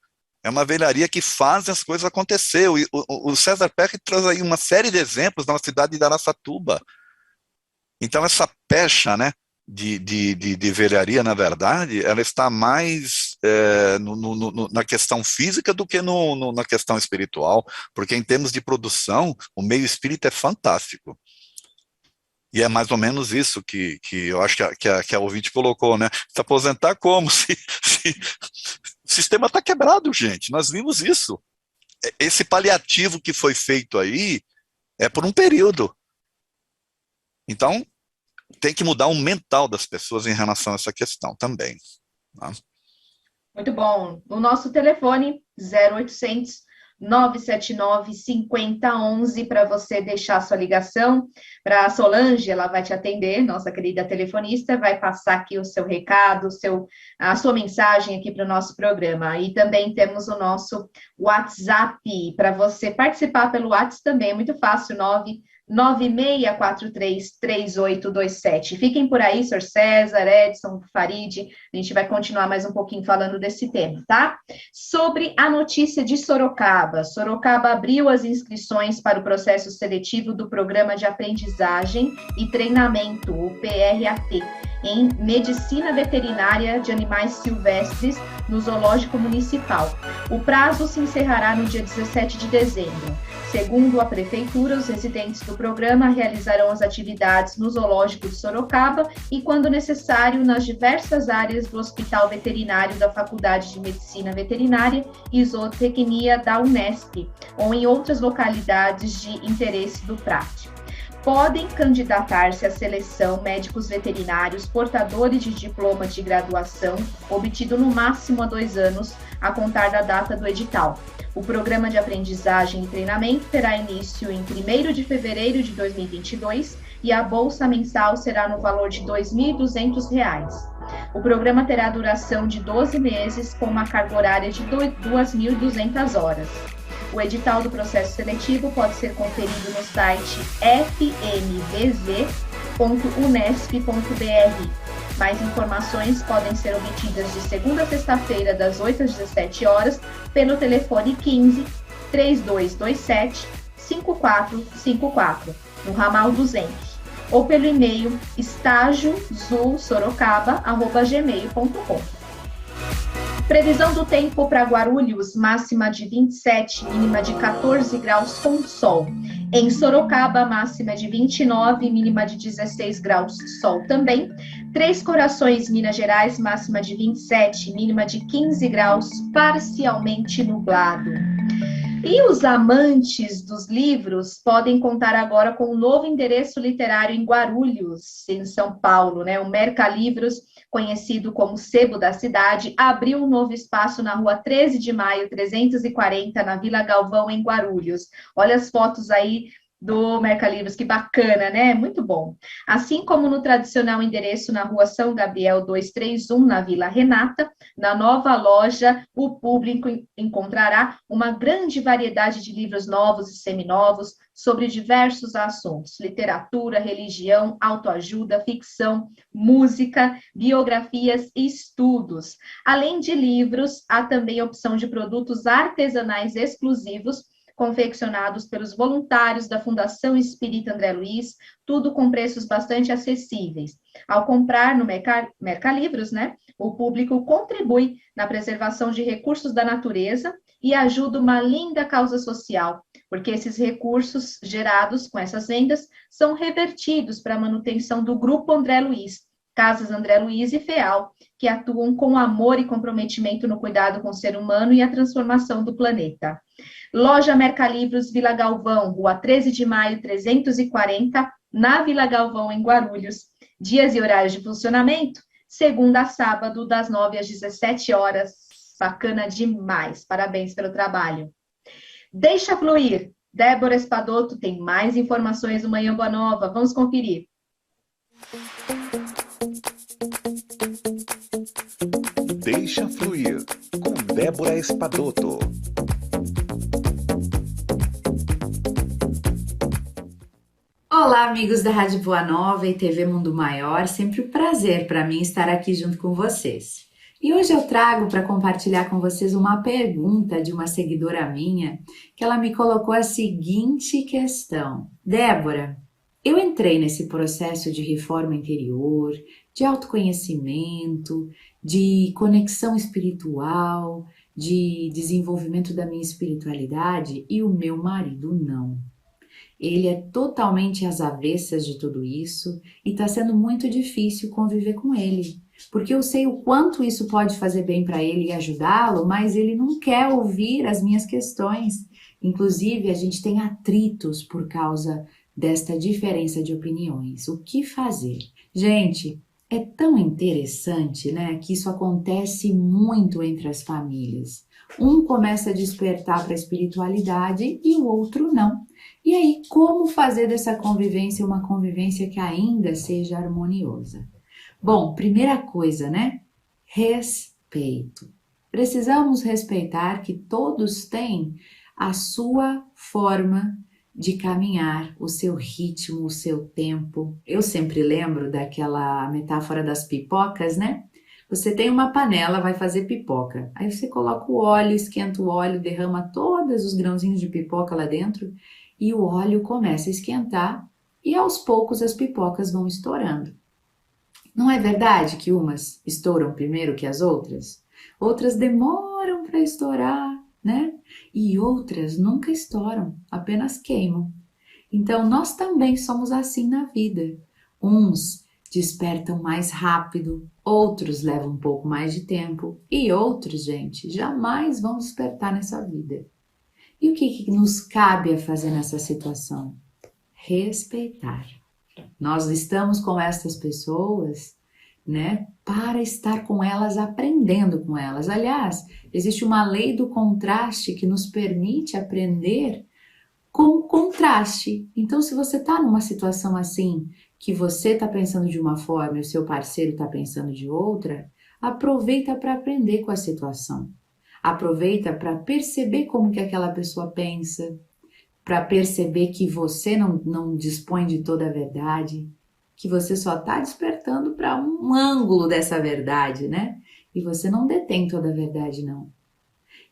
é uma velharia que faz as coisas acontecer. O César Peck traz aí uma série de exemplos na cidade de Araçatuba. Então, essa pecha, né, de velharia, na verdade, ela está mais na questão física do que na questão espiritual, porque em termos de produção, o meio espírita é fantástico. E é mais ou menos isso que eu acho que a ouvinte colocou, né? Se aposentar como? Se o sistema está quebrado, gente. Nós vimos isso. Esse paliativo que foi feito aí é por um período. Então, tem que mudar o mental das pessoas em relação a essa questão também. Tá? Muito bom. O nosso telefone, 0800 979 5011, para você deixar sua ligação. Para a Solange, ela vai te atender, nossa querida telefonista, vai passar aqui o seu recado, a sua mensagem aqui para o nosso programa. E também temos o nosso WhatsApp, para você participar pelo WhatsApp também, é muito fácil, 996433827. Fiquem por aí, Sr. César, Edson, Farid, a gente vai continuar mais um pouquinho falando desse tema, tá? Sobre a notícia de Sorocaba. Sorocaba abriu as inscrições para o processo seletivo do Programa de Aprendizagem e Treinamento, o PRAT, em Medicina Veterinária de Animais Silvestres no Zoológico Municipal. O prazo se encerrará no dia 17 de dezembro. Segundo a Prefeitura, os residentes do programa realizarão as atividades no Zoológico de Sorocaba e, quando necessário, nas diversas áreas do Hospital Veterinário da Faculdade de Medicina Veterinária e Zootecnia da Unesp, ou em outras localidades de interesse do PRAT. Podem candidatar-se à seleção médicos veterinários portadores de diploma de graduação, obtido no máximo há 2 anos, a contar da data do edital. O programa de aprendizagem e treinamento terá início em 1º de fevereiro de 2022 e a bolsa mensal será no valor de R$ 2.200. O programa terá duração de 12 meses, com uma carga horária de 2.200 horas. O edital do processo seletivo pode ser conferido no site fmbz.unesp.br. Mais informações podem ser obtidas de segunda a sexta-feira, das 8 às 17 horas, pelo telefone 15 3227 5454, no ramal 200, ou pelo e-mail estágiozulsorocaba@gmail.com. Previsão do tempo para Guarulhos, máxima de 27, mínima de 14 graus com sol. Em Sorocaba, máxima de 29, mínima de 16 graus, sol também. Três Corações, Minas Gerais, máxima de 27, mínima de 15 graus, parcialmente nublado. E os amantes dos livros podem contar agora com um novo endereço literário em Guarulhos, em São Paulo, né? O Mercalivros, conhecido como Sebo da Cidade, abriu um novo espaço na rua 13 de maio, 340, na Vila Galvão, em Guarulhos. Olha as fotos aí do Mercalivros, que bacana, né? Muito bom. Assim como no tradicional endereço na Rua São Gabriel 231, na Vila Renata, na nova loja, o público encontrará uma grande variedade de livros novos e seminovos sobre diversos assuntos: literatura, religião, autoajuda, ficção, música, biografias e estudos. Além de livros, há também a opção de produtos artesanais exclusivos, confeccionados pelos voluntários da Fundação Espírita André Luiz, tudo com preços bastante acessíveis. Ao comprar no Mercalivros, né, o público contribui na preservação de recursos da natureza e ajuda uma linda causa social, porque esses recursos gerados com essas vendas são revertidos para a manutenção do Grupo André Luiz, Casas André Luiz e FEAL, que atuam com amor e comprometimento no cuidado com o ser humano e a transformação do planeta. Loja Mercalivros Vila Galvão, Rua 13 de Maio, 340, na Vila Galvão, em Guarulhos. Dias e horários de funcionamento, segunda a sábado, das 9 às 17 horas. Bacana demais, parabéns pelo trabalho. Deixa fluir. Débora Espadoto tem mais informações no Manhã Boa Nova. Vamos conferir. Deixa fluir, com Débora Espadoto. Olá, amigos da Rádio Boa Nova e TV Mundo Maior. Sempre um prazer para mim estar aqui junto com vocês. E hoje eu trago para compartilhar com vocês uma pergunta de uma seguidora minha, que ela me colocou a seguinte questão: Débora, eu entrei nesse processo de reforma interior, de autoconhecimento, de conexão espiritual, de desenvolvimento da minha espiritualidade, e o meu marido não. Ele é totalmente às avessas de tudo isso e está sendo muito difícil conviver com ele, porque eu sei o quanto isso pode fazer bem para ele e ajudá-lo, mas ele não quer ouvir as minhas questões. Inclusive, a gente tem atritos por causa desta diferença de opiniões. O que fazer? Gente, é tão interessante, né, que isso acontece muito entre as famílias. Um começa a despertar para a espiritualidade e o outro não. E aí, como fazer dessa convivência uma convivência que ainda seja harmoniosa? Bom, primeira coisa, né? Respeito. Precisamos respeitar que todos têm a sua forma de caminhar, o seu ritmo, o seu tempo. Eu sempre lembro daquela metáfora das pipocas, né? Você tem uma panela, vai fazer pipoca. Aí você coloca o óleo, esquenta o óleo, derrama todos os grãozinhos de pipoca lá dentro e o óleo começa a esquentar e aos poucos as pipocas vão estourando. Não é verdade que umas estouram primeiro que as outras? Outras demoram para estourar, né? E outras nunca estouram, apenas queimam. Então, nós também somos assim na vida. Uns despertam mais rápido, outros levam um pouco mais de tempo e outros, gente, jamais vão despertar nessa vida. E o que nos cabe a fazer nessa situação? Respeitar. Nós estamos com essas pessoas, né, para estar com elas, aprendendo com elas. Aliás, existe uma lei do contraste que nos permite aprender com contraste. Então, se você está numa situação assim, que você está pensando de uma forma e o seu parceiro está pensando de outra, aproveita para aprender com a situação. Aproveita para perceber como que aquela pessoa pensa, para perceber que você não dispõe de toda a verdade, que você só está despertando para um ângulo dessa verdade, né? E você não detém toda a verdade, não.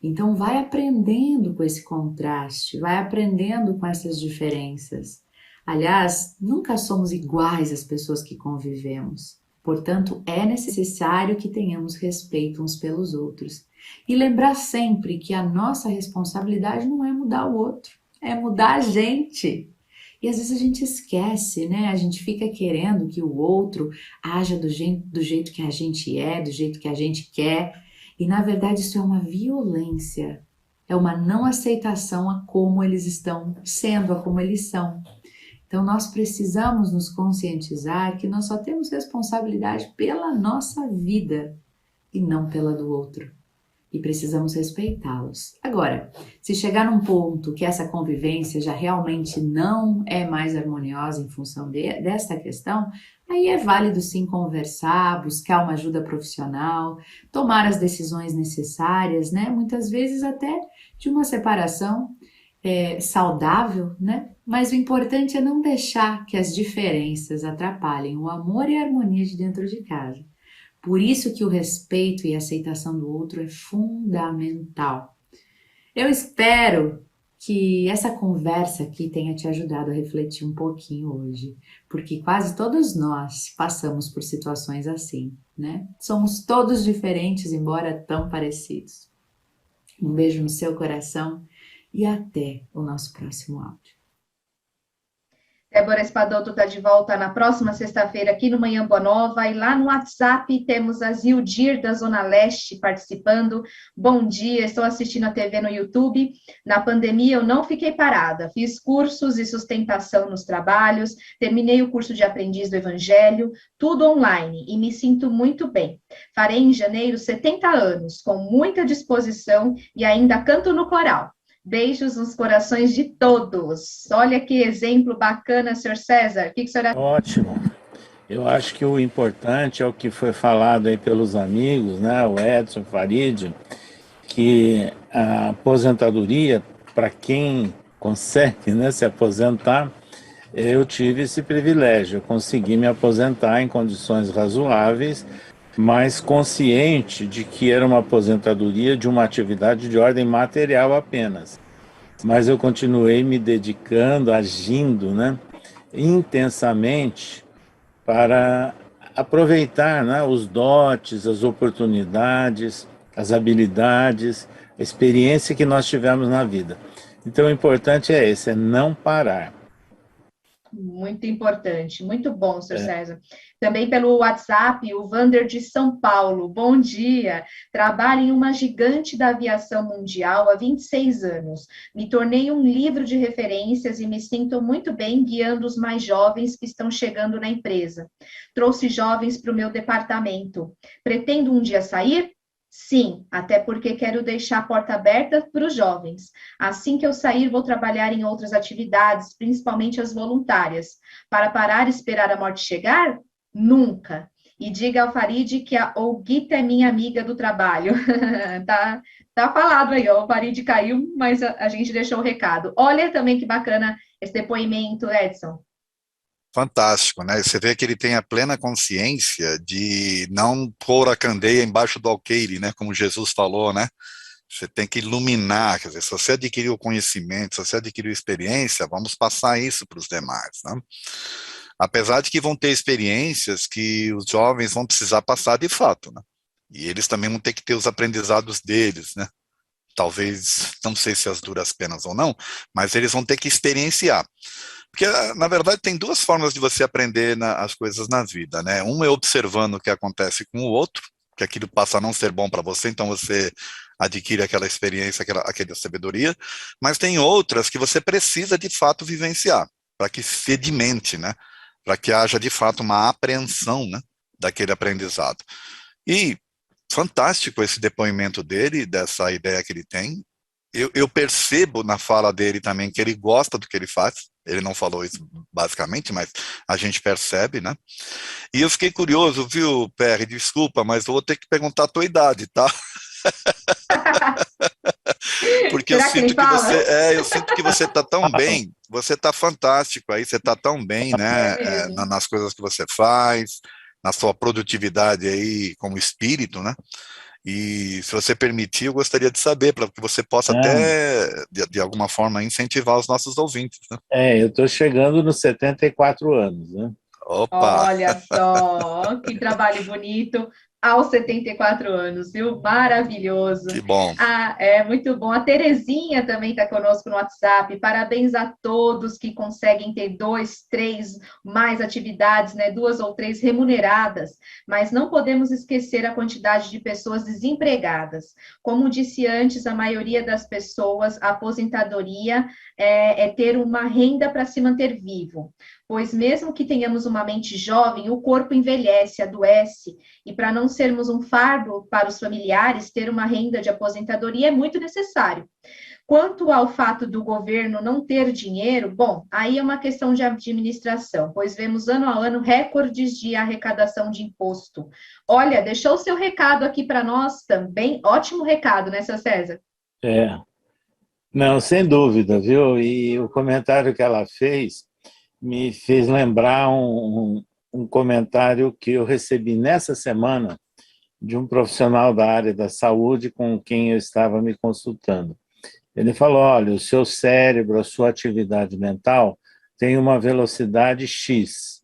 Então, vai aprendendo com esse contraste, vai aprendendo com essas diferenças. Aliás, nunca somos iguais às pessoas que convivemos. Portanto, é necessário que tenhamos respeito uns pelos outros. E lembrar sempre que a nossa responsabilidade não é mudar o outro, é mudar a gente. E às vezes a gente esquece, né? A gente fica querendo que o outro haja do jeito que a gente é, do jeito que a gente quer. E na verdade isso é uma violência, é uma não aceitação a como eles estão sendo, a como eles são. Então nós precisamos nos conscientizar que nós só temos responsabilidade pela nossa vida e não pela do outro. e precisamos respeitá-los. Agora, se chegar num ponto que essa convivência já realmente não é mais harmoniosa em função desta questão, aí é válido sim conversar, buscar uma ajuda profissional, tomar as decisões necessárias, né? Muitas vezes até de uma separação saudável, né? Mas o importante é não deixar que as diferenças atrapalhem o amor e a harmonia de dentro de casa. Por isso que o respeito e a aceitação do outro é fundamental. Eu espero que essa conversa aqui tenha te ajudado a refletir um pouquinho hoje, porque quase todos nós passamos por situações assim, né? Somos todos diferentes, embora tão parecidos. Um beijo no seu coração e até o nosso próximo áudio. Débora Espadoto está de volta na próxima sexta-feira aqui no Manhã Boa Nova, e lá no WhatsApp temos a Zildir da Zona Leste participando. Bom dia, estou assistindo a TV no YouTube. Na pandemia eu não fiquei parada, fiz cursos e sustentação nos trabalhos, terminei o curso de aprendiz do Evangelho, tudo online, e me sinto muito bem. Farei em janeiro 70 anos, com muita disposição e ainda canto no coral. Beijos nos corações de todos. Olha que exemplo bacana, senhor César. O que o senhor acha? Ótimo. Eu acho que o importante é o que foi falado aí pelos amigos, né? O Edson, Farid, que a aposentadoria, para quem consegue, né, se aposentar, eu tive esse privilégio. Eu consegui me aposentar em condições razoáveis, mas consciente de que era uma aposentadoria de uma atividade de ordem material apenas. Mas eu continuei me dedicando, agindo, né, intensamente para aproveitar, né, os dotes, as oportunidades, as habilidades, a experiência que nós tivemos na vida. Então o importante é esse, é não parar. Muito importante, muito bom, senhor César. Também pelo WhatsApp, o Vander de São Paulo. Bom dia, trabalho em uma gigante da aviação mundial há 26 anos. Me tornei um livro de referências e me sinto muito bem guiando os mais jovens que estão chegando na empresa. Trouxe jovens para o meu departamento. Pretendo um dia sair? Sim, até porque quero deixar a porta aberta para os jovens. Assim que eu sair, vou trabalhar em outras atividades, principalmente as voluntárias. Para parar e esperar a morte chegar? Nunca. E diga ao Farid que a Olguita é minha amiga do trabalho. tá falado aí, ó, o Farid caiu, mas a gente deixou o recado. Olha também que bacana esse depoimento, Edson. Fantástico, né? Você vê que ele tem a plena consciência de não pôr a candeia embaixo do alqueire, né? Como Jesus falou, né? Você tem que iluminar, quer dizer, se você adquiriu conhecimento, se você adquiriu experiência, vamos passar isso para os demais, né? Apesar de que vão ter experiências que os jovens vão precisar passar de fato, né? E eles também vão ter que ter os aprendizados deles, né? Talvez, não sei se as duras penas ou não, mas eles vão ter que experienciar. Porque, na verdade, tem duas formas de você aprender as coisas na vida, né? Uma é observando o que acontece com o outro, que aquilo passa a não ser bom para você, então você adquire aquela experiência, aquela sabedoria, mas tem outras que você precisa, de fato, vivenciar, para que sedimente, né? Para que haja, de fato, uma apreensão, né, daquele aprendizado. E fantástico esse depoimento dele, dessa ideia que ele tem. Eu percebo na fala dele também que ele gosta do que ele faz. Ele não falou isso basicamente, mas a gente percebe, né? E eu fiquei curioso, viu, Perry? Desculpa, mas eu vou ter que perguntar a tua idade, tá? Porque eu sinto que você tá tão bem, você tá fantástico aí, você tá tão bem, né? Nas coisas que você faz, na sua produtividade aí como espírito, né? E se você permitir, eu gostaria de saber, para que você possa até, de alguma forma, incentivar os nossos ouvintes, né? Eu estou chegando nos 74 anos, né? Opa! Olha só, que trabalho bonito aos 74 anos, viu? Maravilhoso. Que bom. É muito bom. A Terezinha também está conosco no WhatsApp. Parabéns a todos que conseguem ter 2, 3 mais atividades, né? 2 ou 3 remuneradas, mas não podemos esquecer a quantidade de pessoas desempregadas. Como disse antes, a maioria das pessoas, a aposentadoria é ter uma renda para se manter vivo. Pois mesmo que tenhamos uma mente jovem, o corpo envelhece, adoece, e para não sermos um fardo para os familiares, ter uma renda de aposentadoria é muito necessário. Quanto ao fato do governo não ter dinheiro, bom, aí é uma questão de administração, pois vemos ano a ano recordes de arrecadação de imposto. Olha, deixou o seu recado aqui para nós também, ótimo recado, né, seu César? Não, sem dúvida, viu? E o comentário que ela fez me fez lembrar um comentário que eu recebi nessa semana de um profissional da área da saúde com quem eu estava me consultando. Ele falou, olha, o seu cérebro, a sua atividade mental tem uma velocidade X,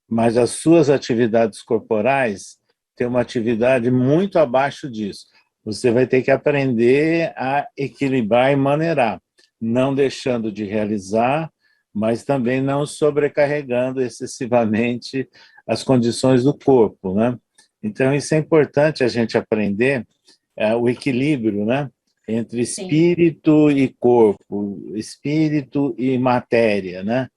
mas as suas atividades corporais têm uma atividade muito abaixo disso. Você vai ter que aprender a equilibrar e maneirar, não deixando de realizar, mas também não sobrecarregando excessivamente as condições do corpo, né? Então, isso é importante a gente aprender, o equilíbrio, né? Entre espírito e corpo, espírito e matéria, né?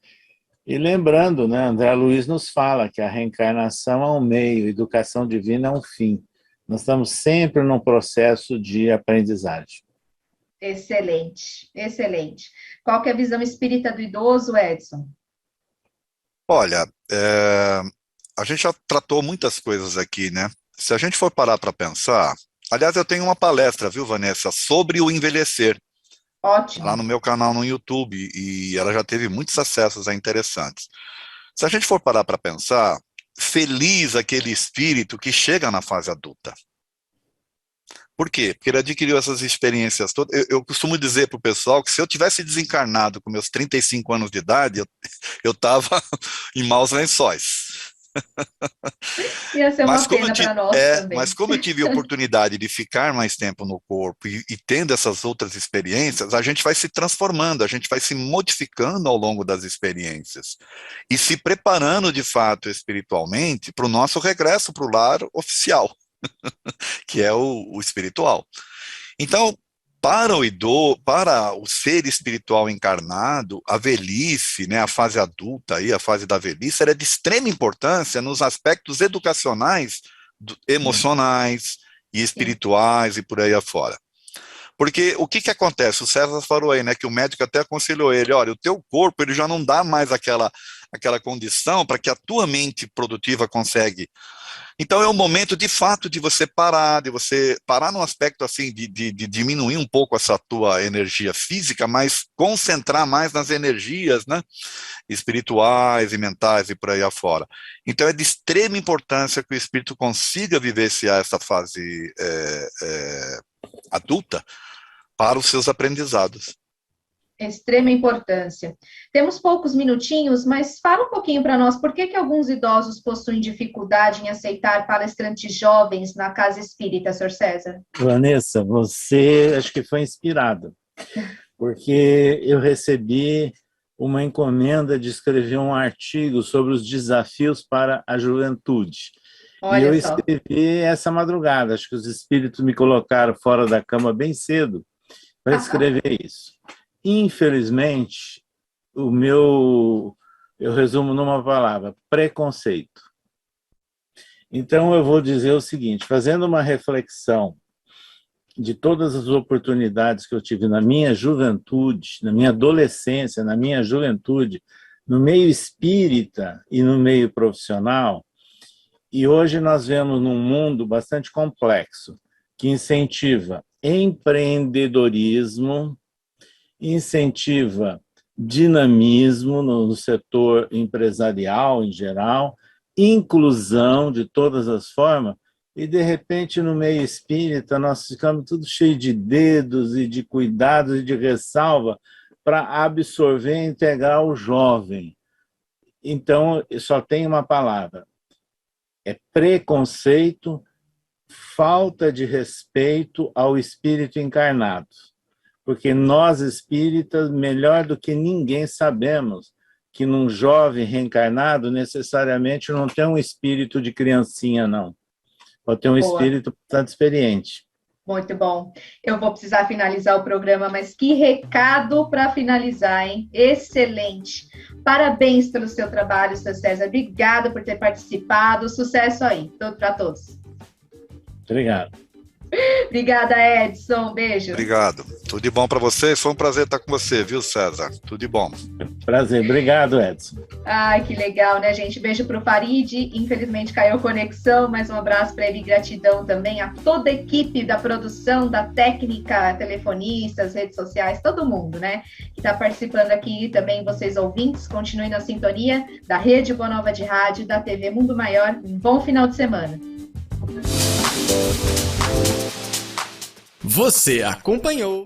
E lembrando, né, André Luiz nos fala que a reencarnação é um meio, a educação divina é um fim. Nós estamos sempre num processo de aprendizagem. Excelente, excelente. Qual que é a visão espírita do idoso, Edson? Olha, a gente já tratou muitas coisas aqui, né? Se a gente for parar para pensar... Aliás, eu tenho uma palestra, viu, Vanessa, sobre o envelhecer. Ótimo. Lá no meu canal no YouTube, e ela já teve muitos acessos interessantes. Se a gente for parar para pensar, feliz aquele espírito que chega na fase adulta. Por quê? Porque ele adquiriu essas experiências todas. Eu costumo dizer para o pessoal que se eu tivesse desencarnado com meus 35 anos de idade, eu estava em maus lençóis. Ia ser uma pena para nós também. Mas como eu tive a oportunidade de ficar mais tempo no corpo e tendo essas outras experiências, a gente vai se transformando, a gente vai se modificando ao longo das experiências e se preparando de fato espiritualmente para o nosso regresso para o lar oficial, que é o espiritual. Então, para o ser espiritual encarnado, a velhice, né, a fase adulta, a fase da velhice, era de extrema importância nos aspectos educacionais, emocionais e espirituais e por aí afora. Porque o que acontece? O César falou aí, né, que o médico até aconselhou ele, olha, o teu corpo ele já não dá mais aquela condição para que a tua mente produtiva consegue. Então é o momento de fato de você parar no aspecto assim de diminuir um pouco essa tua energia física, mas concentrar mais nas energias, né, espirituais e mentais e por aí afora. Então é de extrema importância que o espírito consiga vivenciar essa fase adulta para os seus aprendizados. Extrema importância. Temos poucos minutinhos, mas fala um pouquinho para nós, por que alguns idosos possuem dificuldade em aceitar palestrantes jovens na casa espírita, Sr. César? Vanessa, você acho que foi inspirada, porque eu recebi uma encomenda de escrever um artigo sobre os desafios para a juventude. Olha e eu só. escrevi essa madrugada, acho que os espíritos me colocaram fora da cama bem cedo para escrever isso. Infelizmente, eu resumo numa palavra, preconceito. Então, eu vou dizer o seguinte, fazendo uma reflexão de todas as oportunidades que eu tive na minha juventude, na minha adolescência, na minha juventude, no meio espírita e no meio profissional, e hoje nós vemos num mundo bastante complexo, que incentiva empreendedorismo, incentiva dinamismo no setor empresarial em geral, inclusão de todas as formas, e de repente no meio espírita nós ficamos tudo cheio de dedos e de cuidados e de ressalva para absorver e integrar o jovem. Então, só tem uma palavra, é preconceito, falta de respeito ao espírito encarnado. Porque nós espíritas, melhor do que ninguém, sabemos que num jovem reencarnado, necessariamente não tem um espírito de criancinha, não. Pode ter um espírito bastante experiente. Muito bom. Eu vou precisar finalizar o programa, mas que recado para finalizar, hein? Excelente. Parabéns pelo seu trabalho, Sr. César. Obrigada por ter participado. Sucesso aí, para todos. Obrigado. Obrigada, Edson. Beijo. Obrigado. Tudo de bom para vocês. Foi um prazer estar com você, viu, César? Tudo de bom. Prazer. Obrigado, Edson. Ai, que legal, né, gente? Beijo para o Farid. Infelizmente caiu conexão, mas um abraço para ele e gratidão também a toda a equipe da produção, da técnica, telefonistas, redes sociais, todo mundo, né? Que está participando aqui também, vocês ouvintes. Continuem na sintonia da Rede Boa Nova de Rádio, da TV Mundo Maior. Um bom final de semana. Você acompanhou